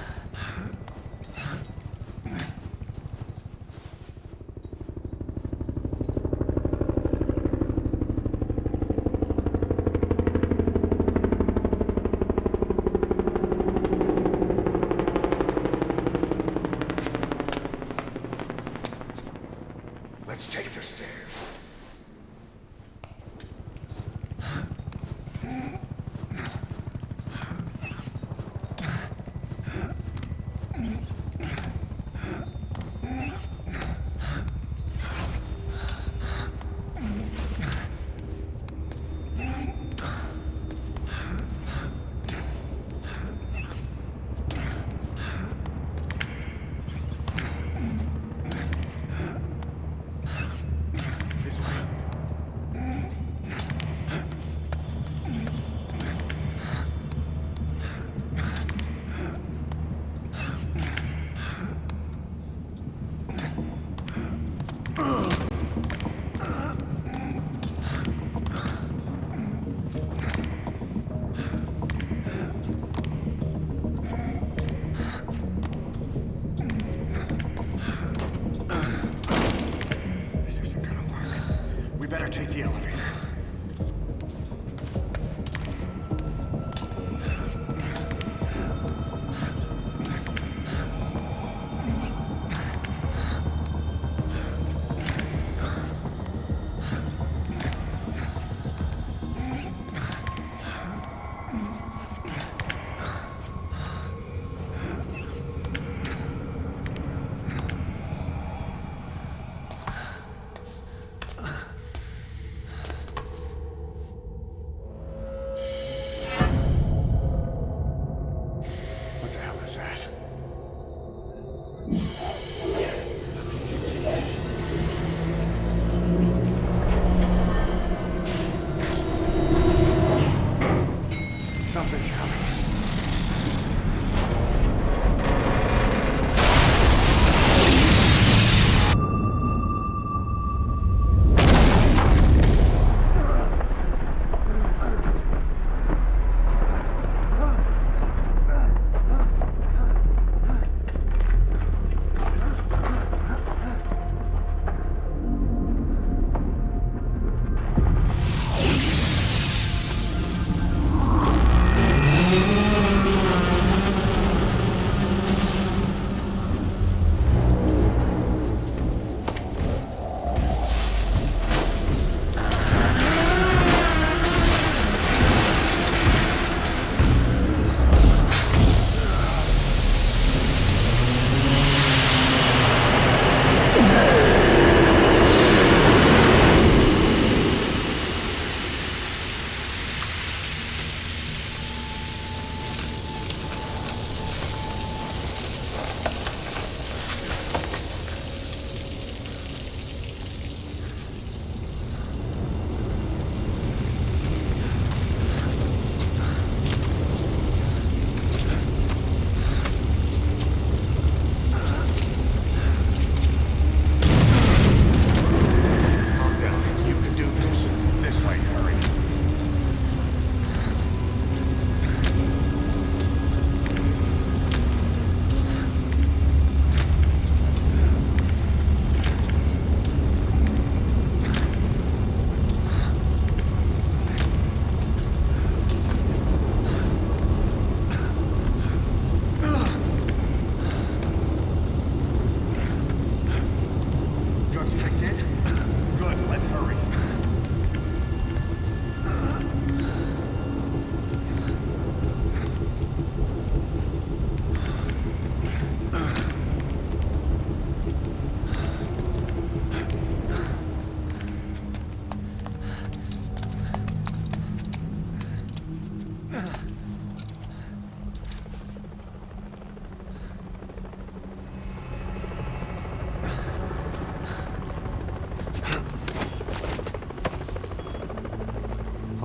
Let's take the stairs.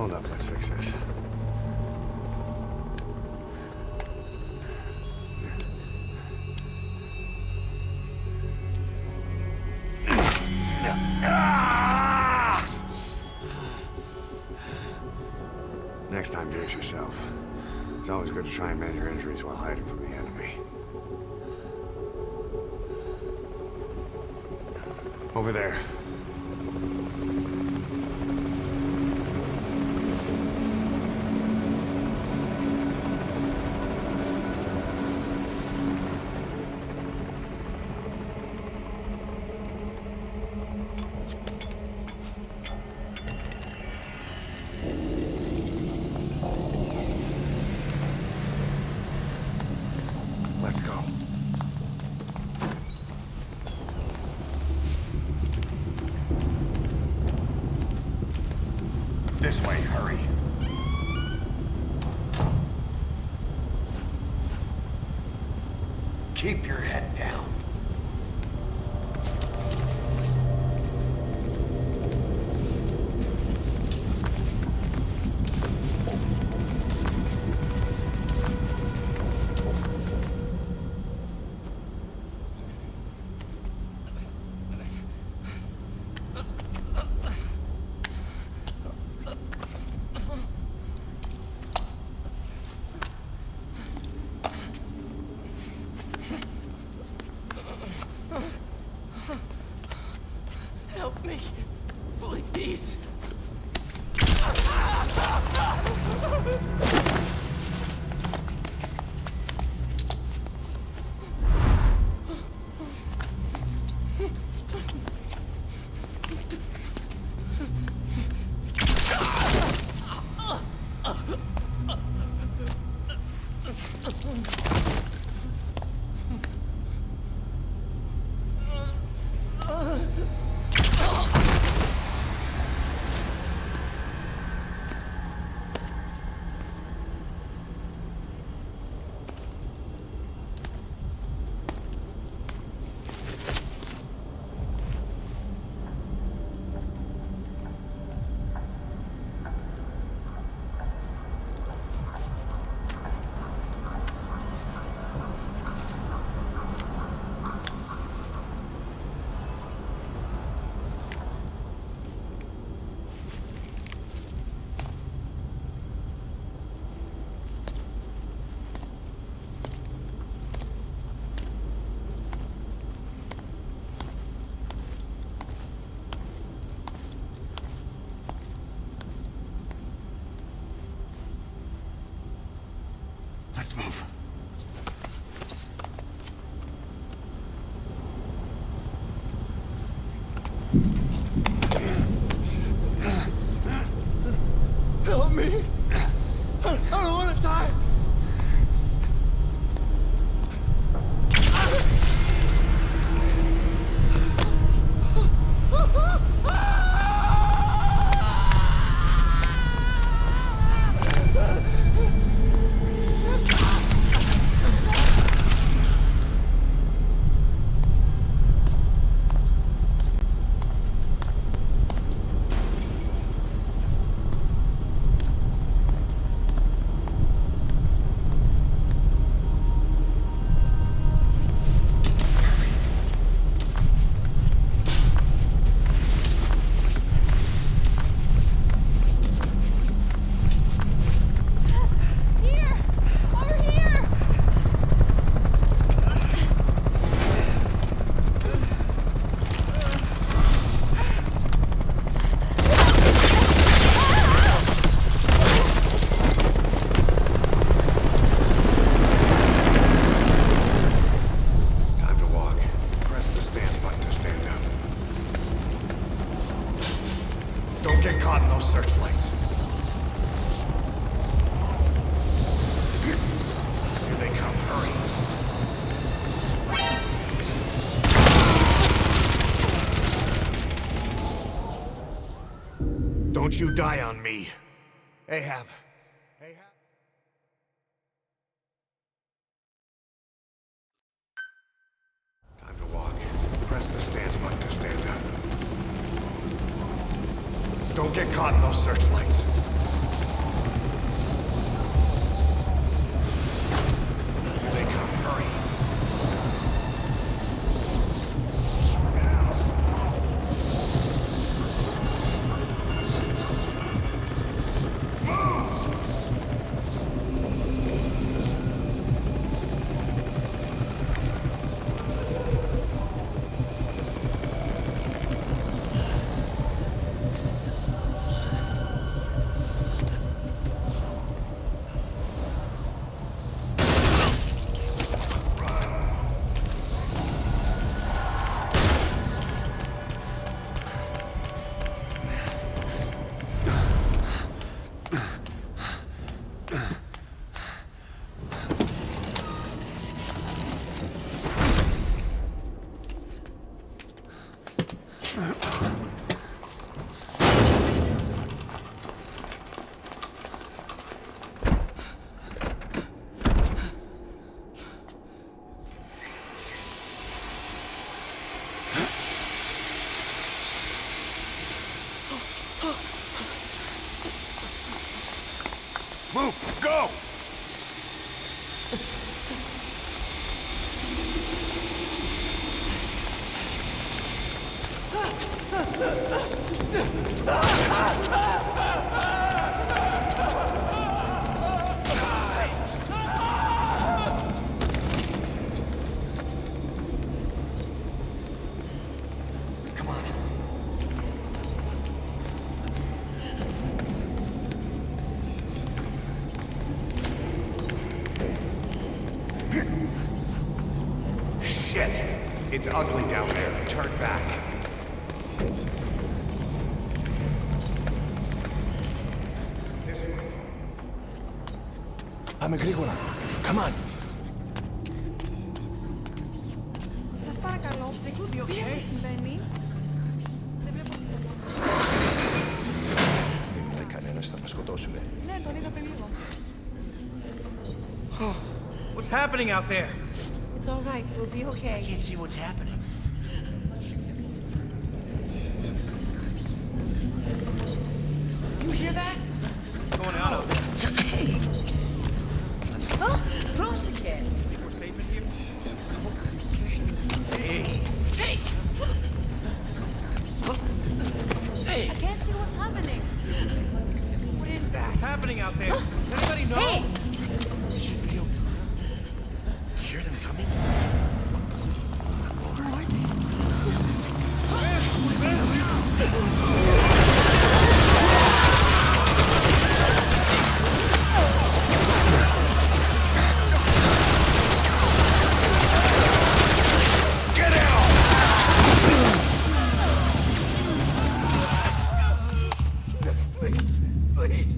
Hold up, let's fix this. Next time, do it yourself. It's always good to try and mend your injuries while hiding from the enemy. Over there. Let's go. This way, hurry. Keep your head down. Help me, please. Let's move. Help me! I don't want to die! Don't you die on me, Ahab. Time to walk. Press the stance button to stand up. Don't get caught in those searchlights. Move! Go! Shit! It's ugly down there. Turn back. This way. Πάμε γρήγορα. Come on. Σας παρακαλώ, τι συμβαίνει? Δεν βλέπω τίποτα. Δεν είδε κανένας, θα μας σκοτώσουνε. Ναι, τον είδα πριν λίγο. What's happening out there? It's all right, we'll be okay. I can't see what's happening. Do you hear that? What's going on out there? Hey! Oh, πρόσεχε! Think we're safe in here? Hey! Hey! Hey! I can't see what's happening. What is that? What's happening out there? Does anybody know? Hey! Should we go? Hear them coming? Please, please.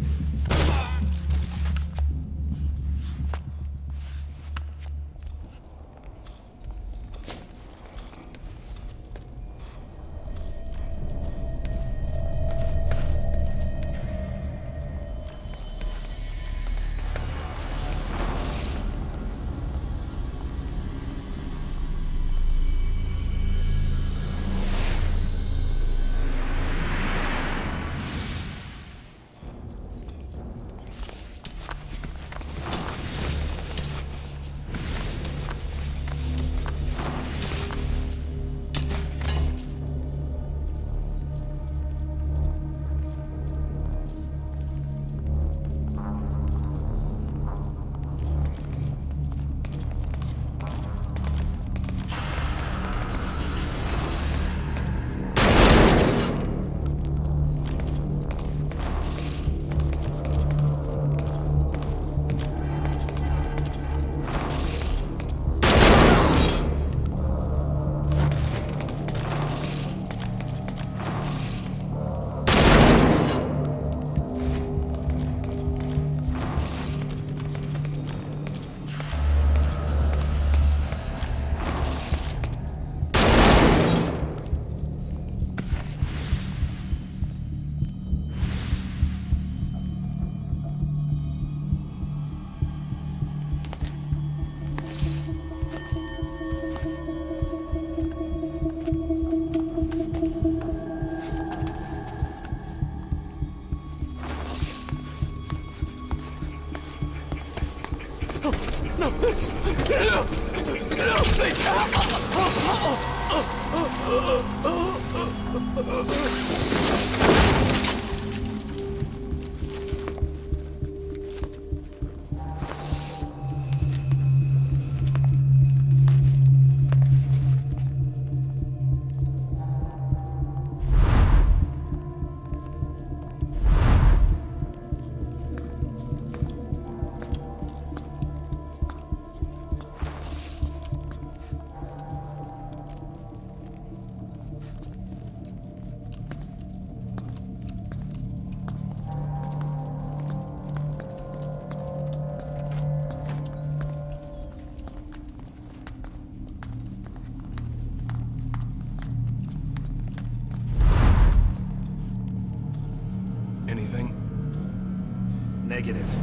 Negative.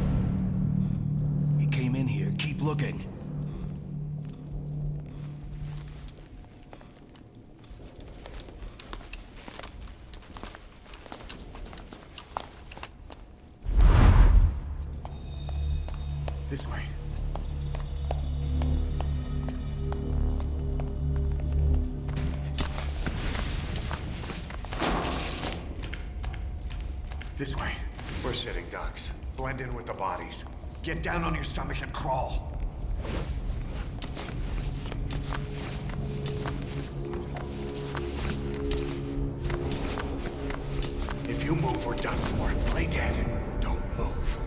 He came in here. Keep looking. This way. This way. We're sitting ducks. Blend in with the bodies. Get down on your stomach and crawl. If you move, we're done for. Play dead. Don't move.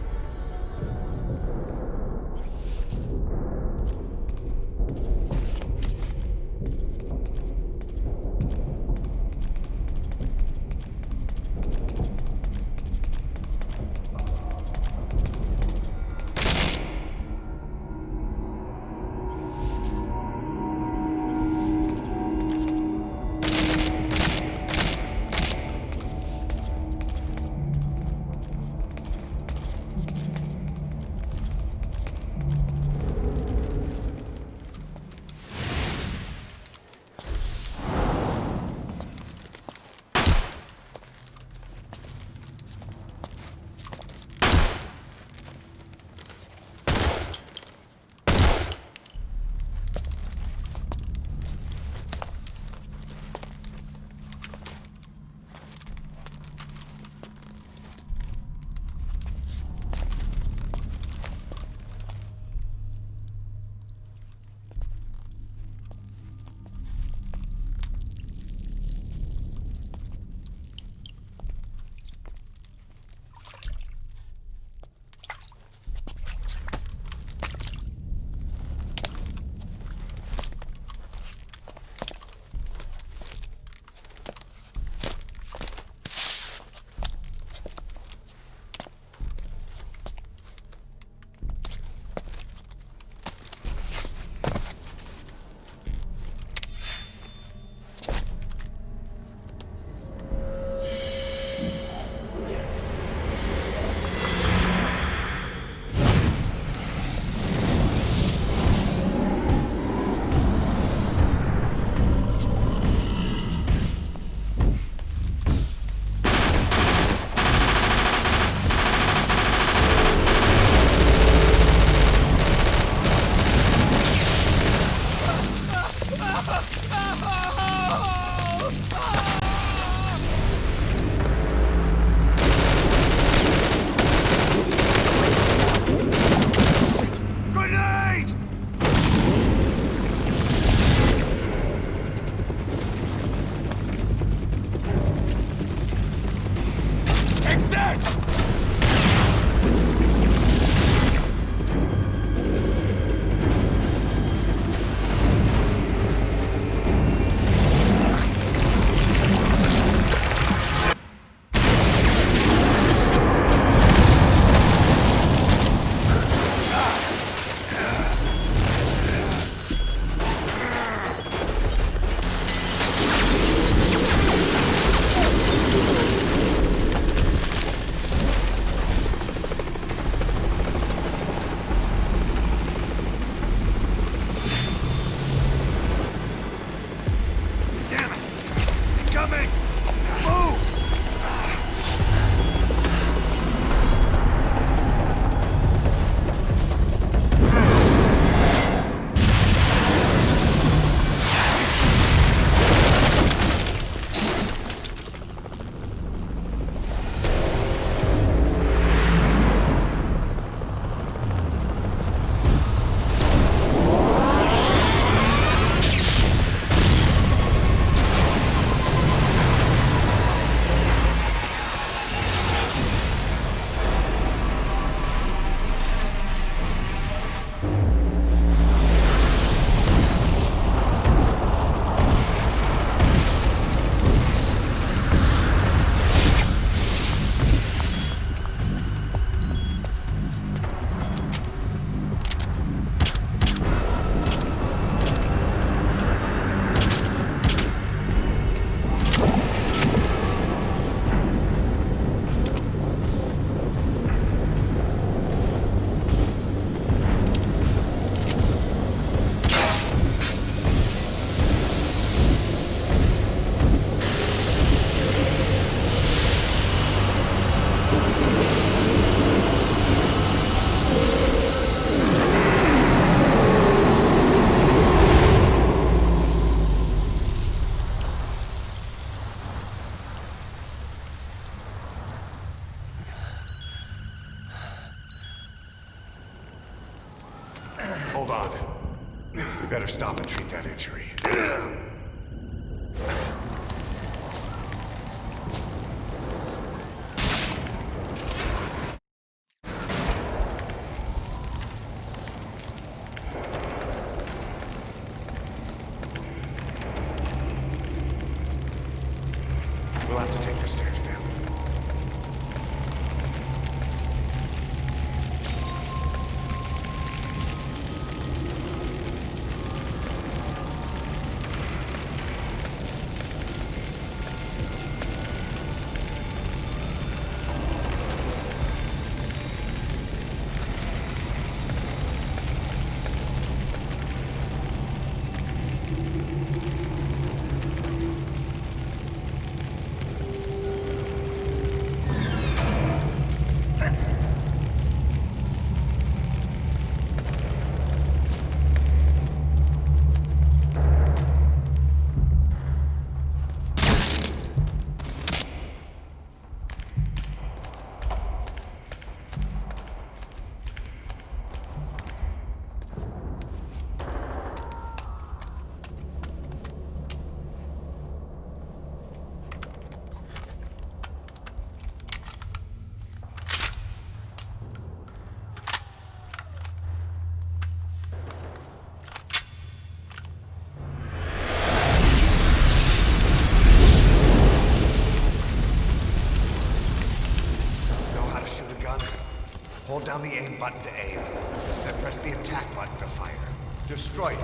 Hold on. We better stop and treat that injury. We'll have to take the stairs down. Hold down the aim button to aim, then press the attack button to fire. Destroy it.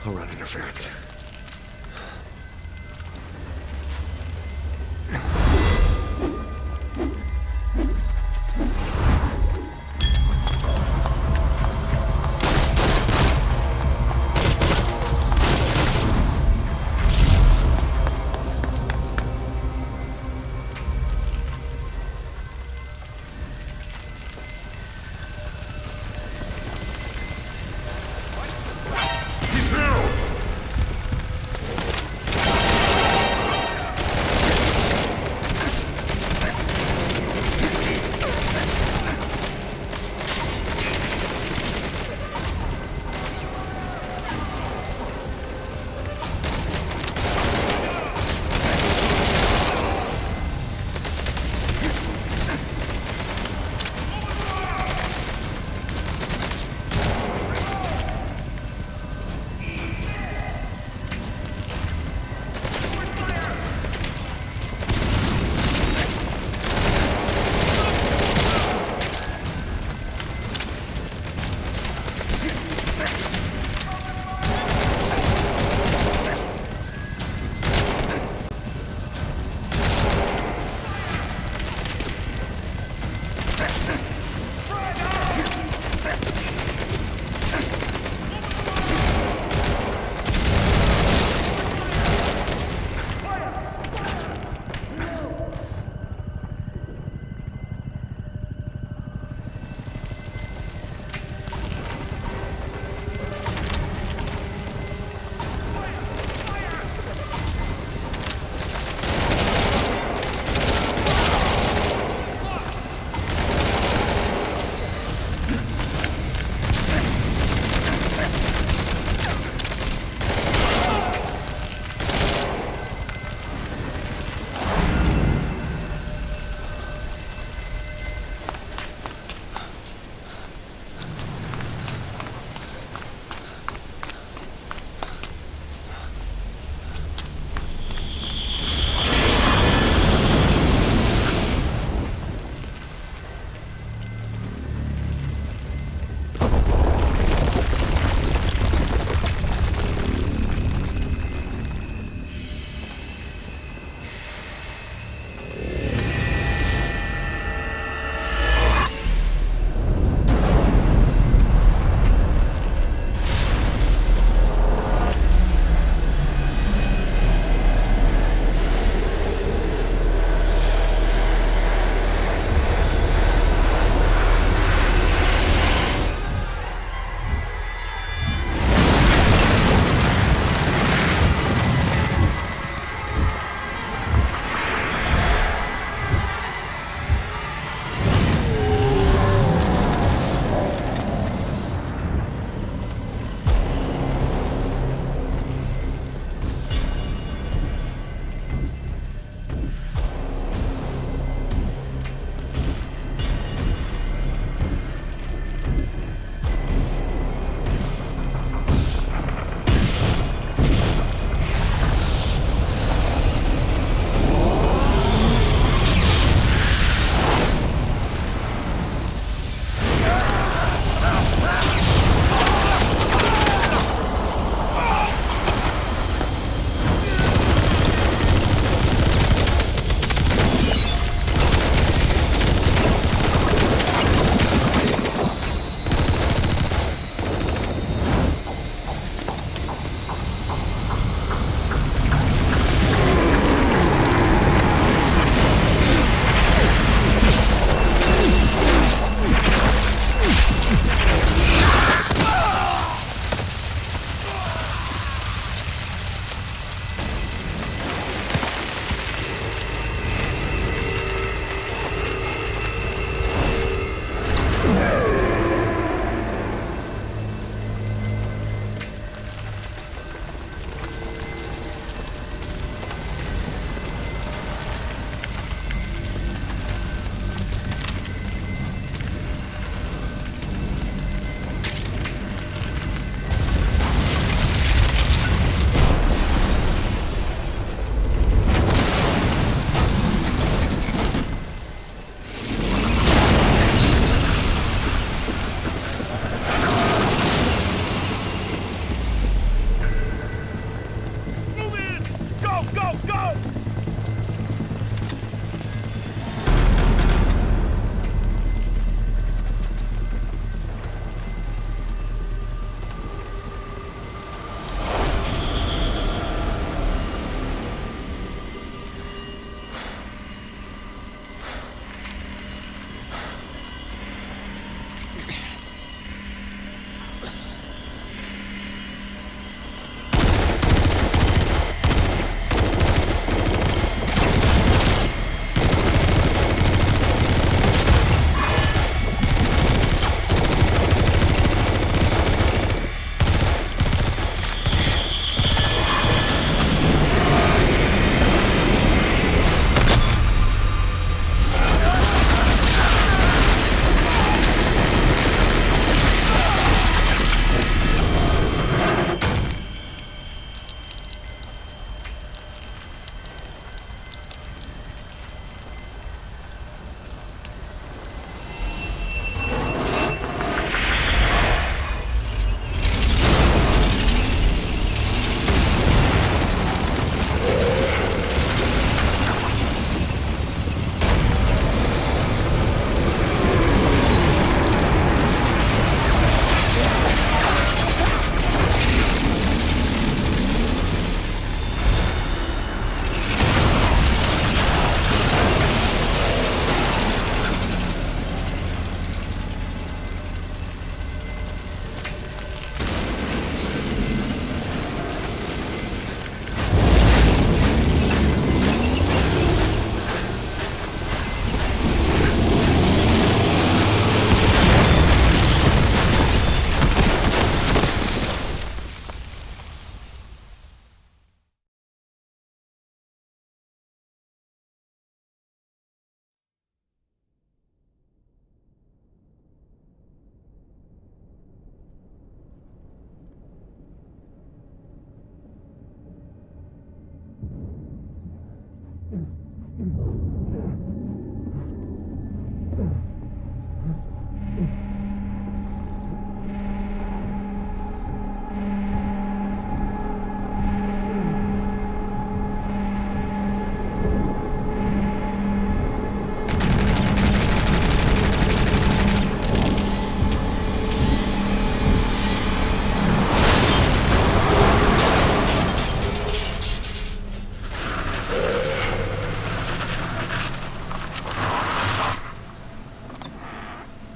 I'll run interference.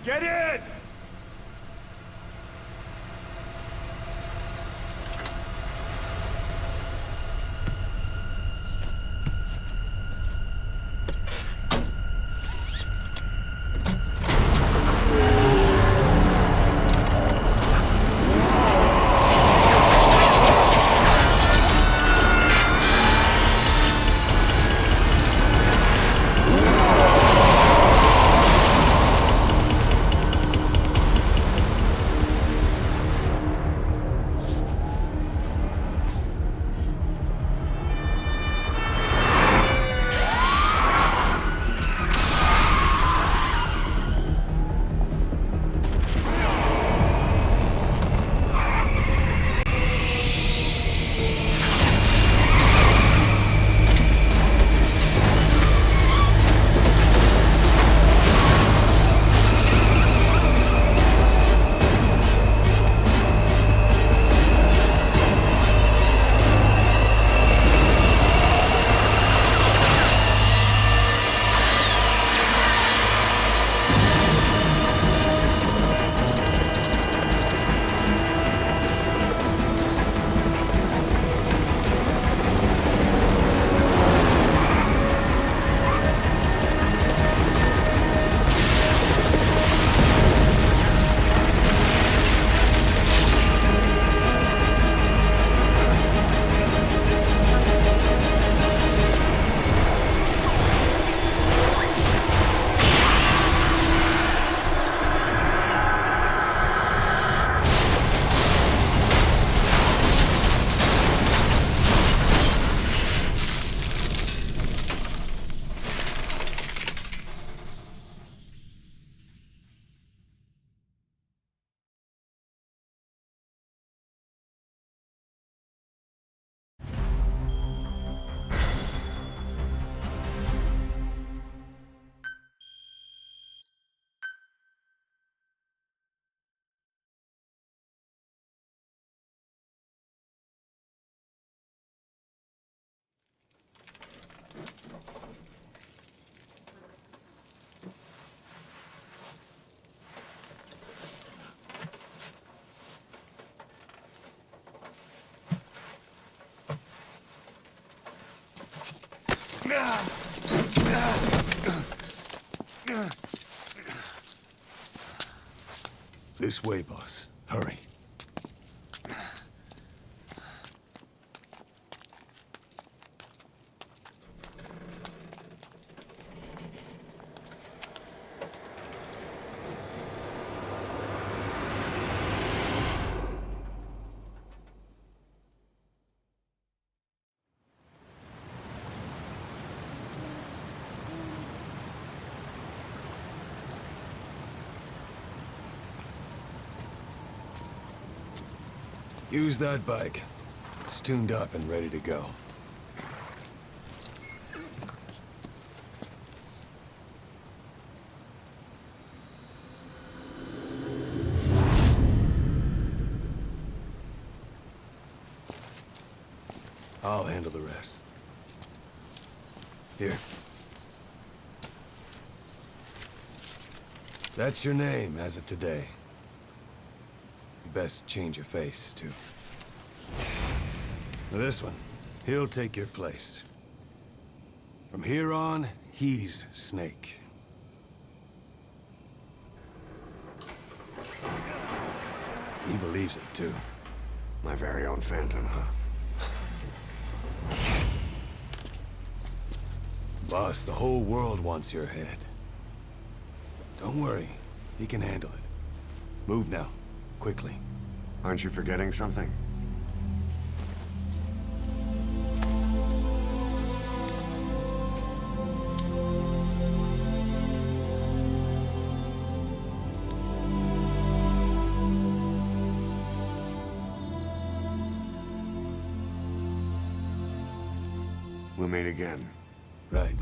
Get in! This way, boss. Hurry. Use that bike. It's tuned up and ready to go. I'll handle the rest. Here. That's your name as of today. Best change your face, too. This one, he'll take your place. From here on, he's Снейк. He believes it, too. My very own phantom, huh? Boss, the whole world wants your head. Don't worry, he can handle it. Move now, quickly. Aren't you forgetting something? We'll meet again. Right.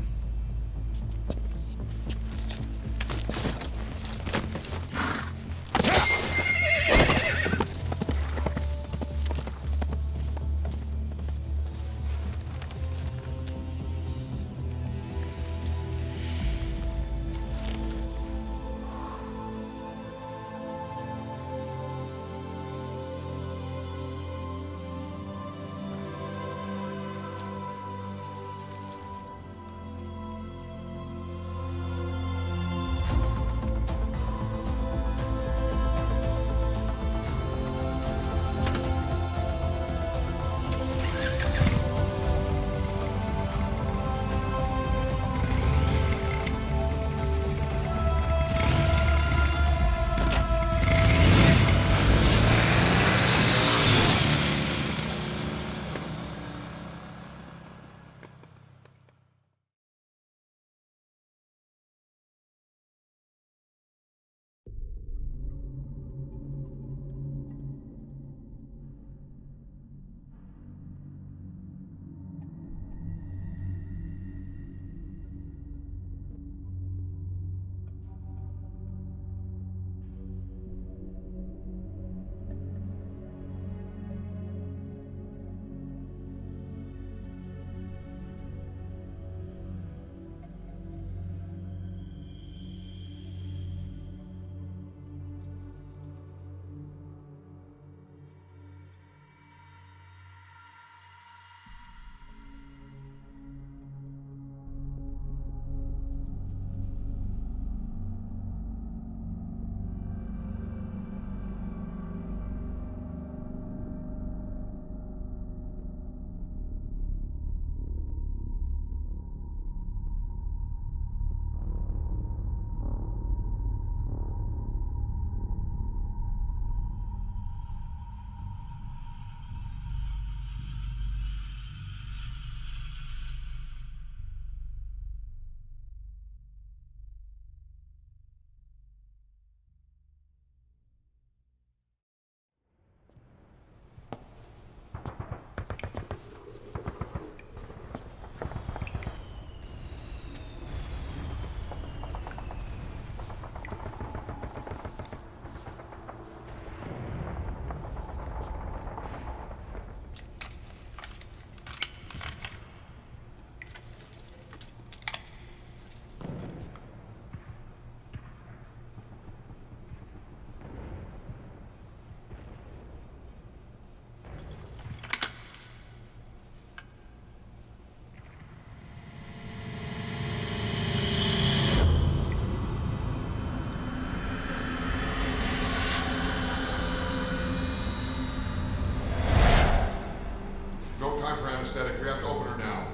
anesthetic. We have to open her now.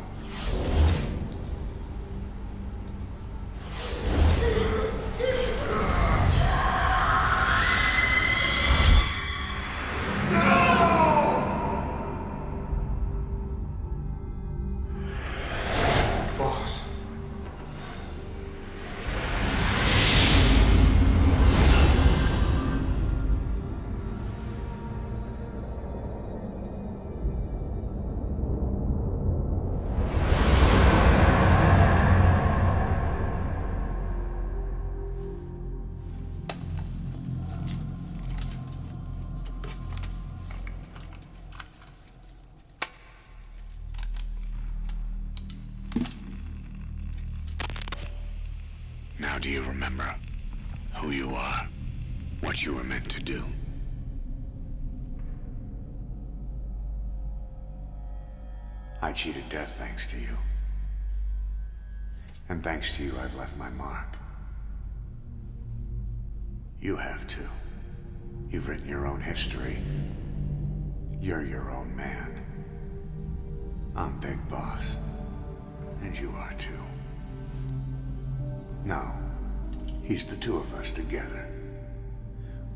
Now do you remember who you are, what you were meant to do? I cheated death thanks to you. And thanks to you, I've left my mark. You have too. You've written your own history. You're your own man. I'm Big Boss. And you are too. No, he's the two of us together.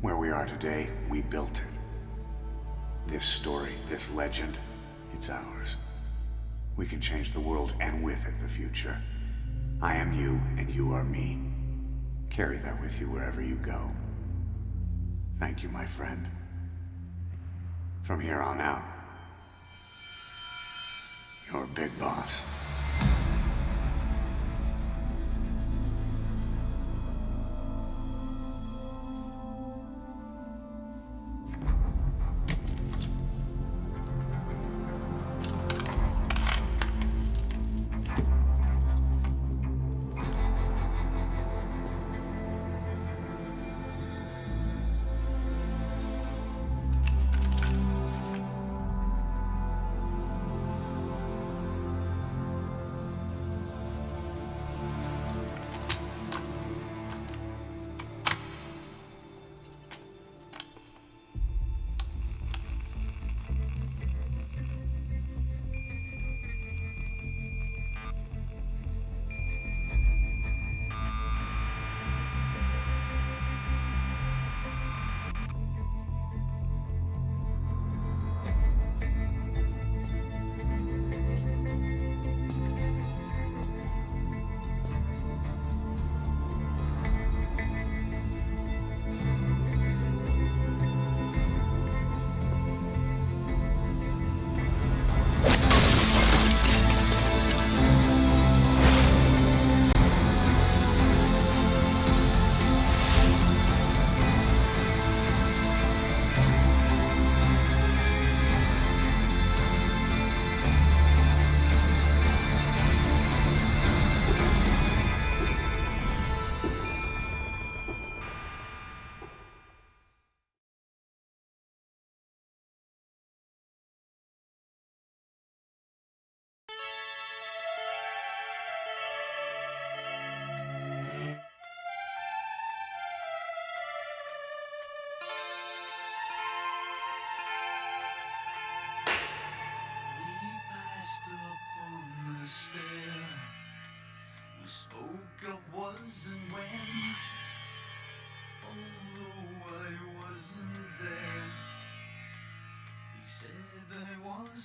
Where we are today, we built it. This story, this legend, it's ours. We can change the world and with it the future. I am you and you are me. Carry that with you wherever you go. Thank you, my friend. From here on out, you're Big Boss.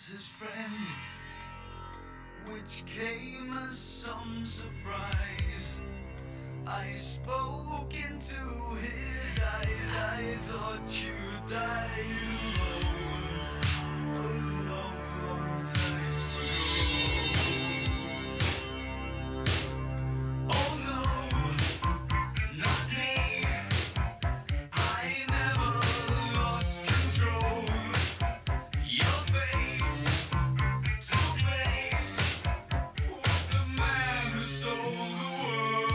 was his friend, which came as some surprise. I spoke into his eyes. I thought you'd die alone a long, long time ago. Oh no, not me. I never lost control. Your face to face with the man who stole the world.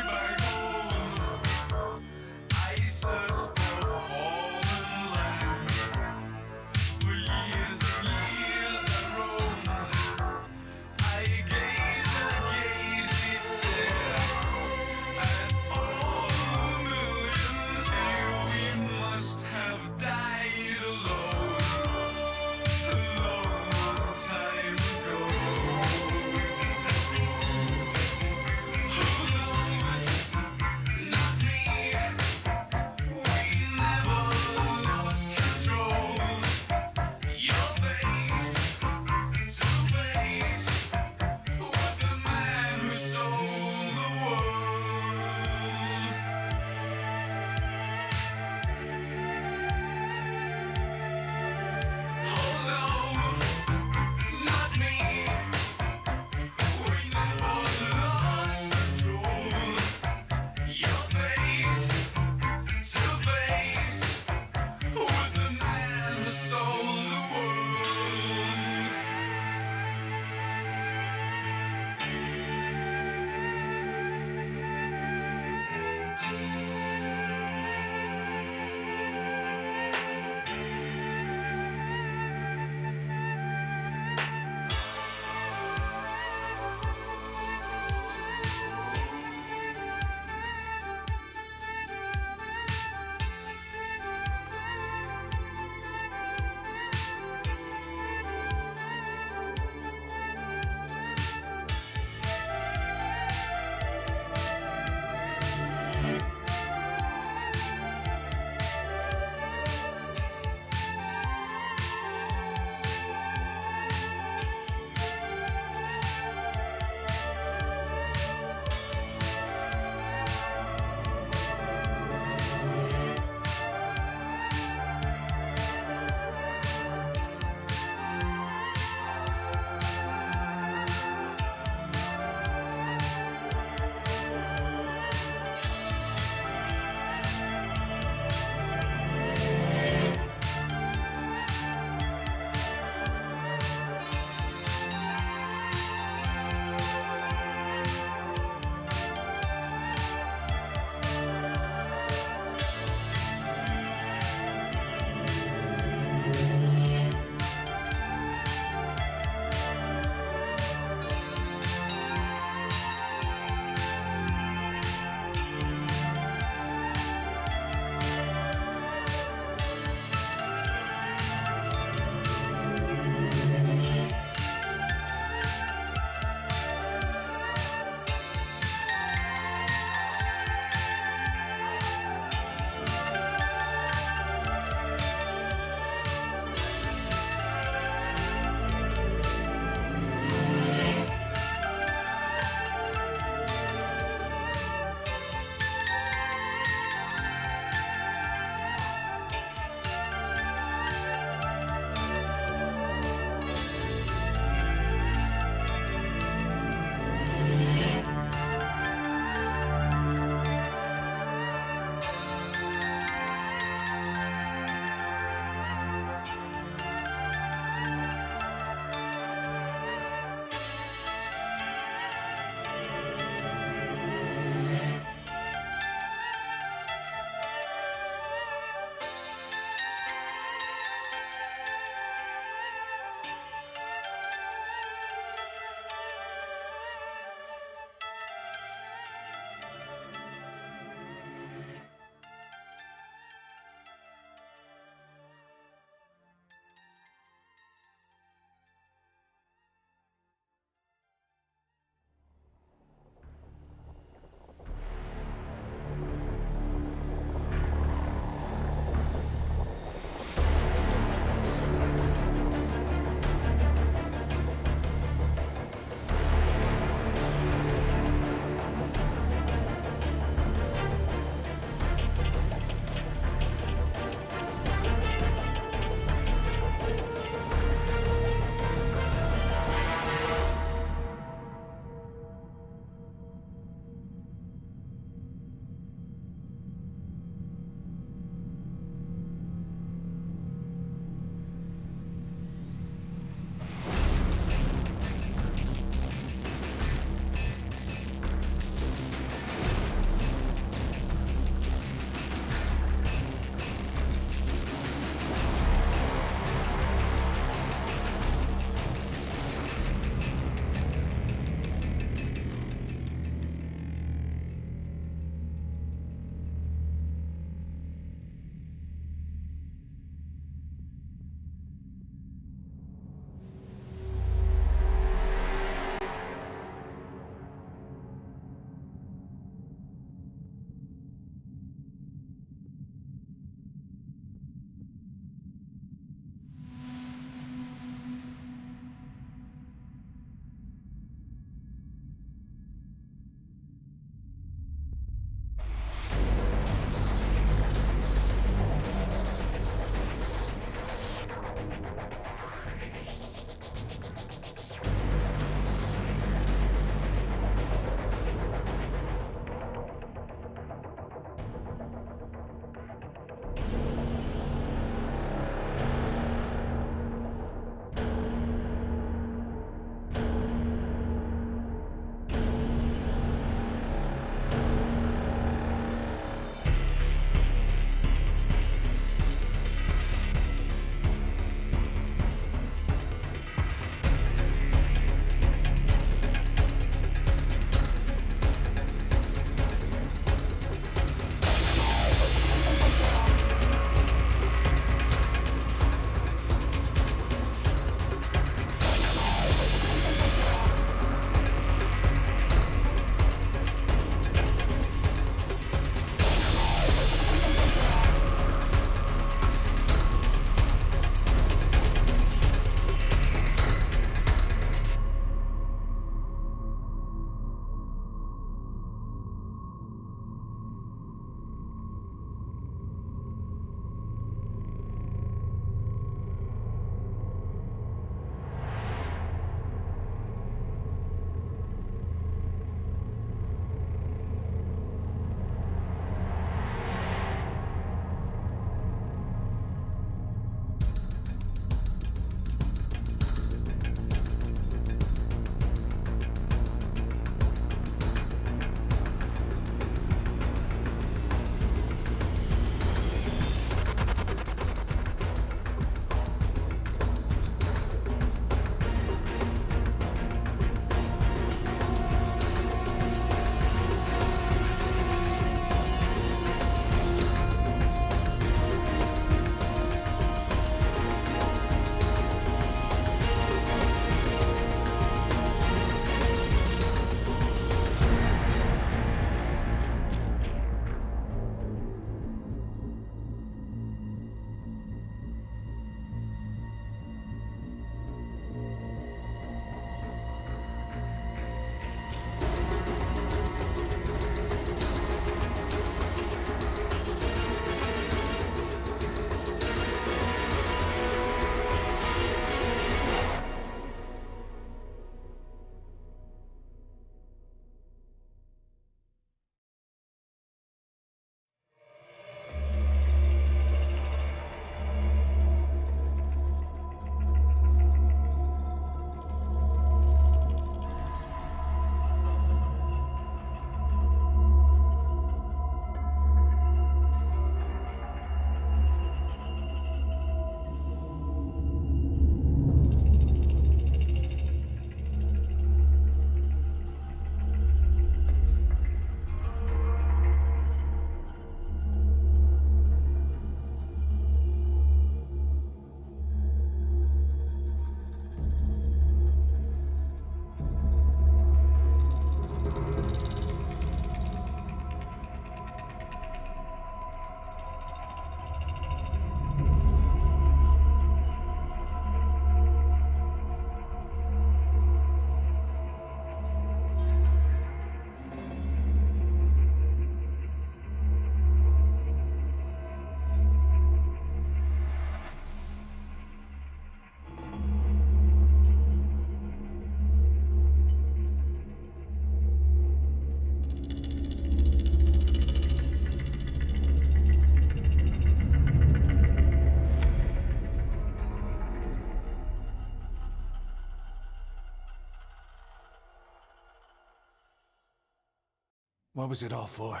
What was it all for?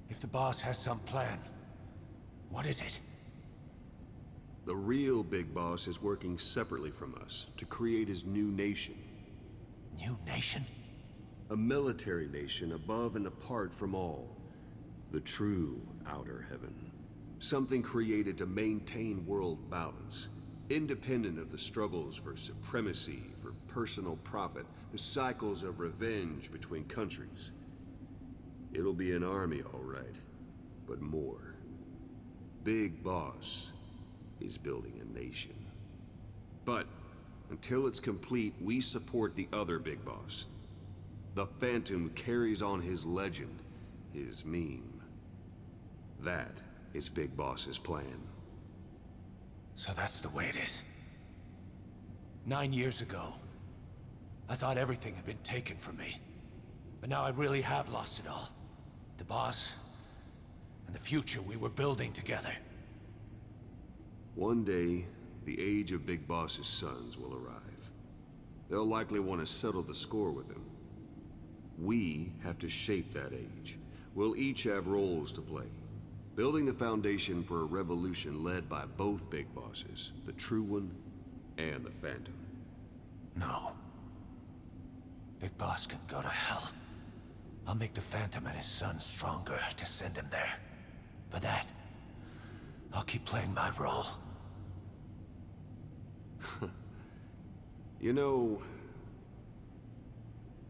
If the boss has some plan, what is it? The real big boss is working separately from us to create his new nation. New nation? A military nation above and apart from all. The true outer heaven. Something created to maintain world balance. Independent of the struggles for supremacy, for personal profit, the cycles of revenge between countries. It'll be an army, all right, but more. Big Boss is building a nation. But until it's complete, we support the other Big Boss. The Phantom carries on his legend, his meme. That is Big Boss's plan. So that's the way it is. 9 years ago, I thought everything had been taken from me. But now I really have lost it all. The boss, and the future we were building together. One day, the age of Big Boss's sons will arrive. They'll likely want to settle the score with him. We have to shape that age. We'll each have roles to play. Building the foundation for a revolution led by both Big Bosses, the True One and the Phantom. No. Big Boss can go to hell. I'll make the Phantom and his son stronger to send him there. For that, I'll keep playing my role. You know,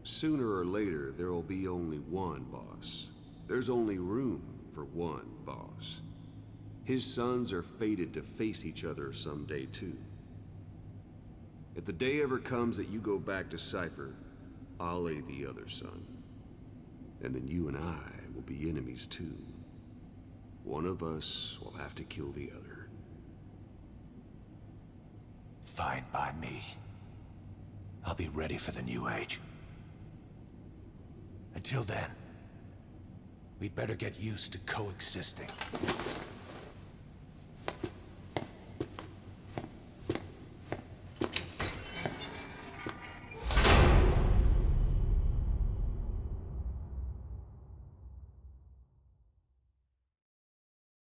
sooner or later, there will be only one boss. There's only room for one boss. His sons are fated to face each other someday, too. If the day ever comes that you go back to Cypher, I'll aid the other son. And then you and I will be enemies, too. One of us will have to kill the other. Fine by me. I'll be ready for the new age. Until then, we'd better get used to coexisting.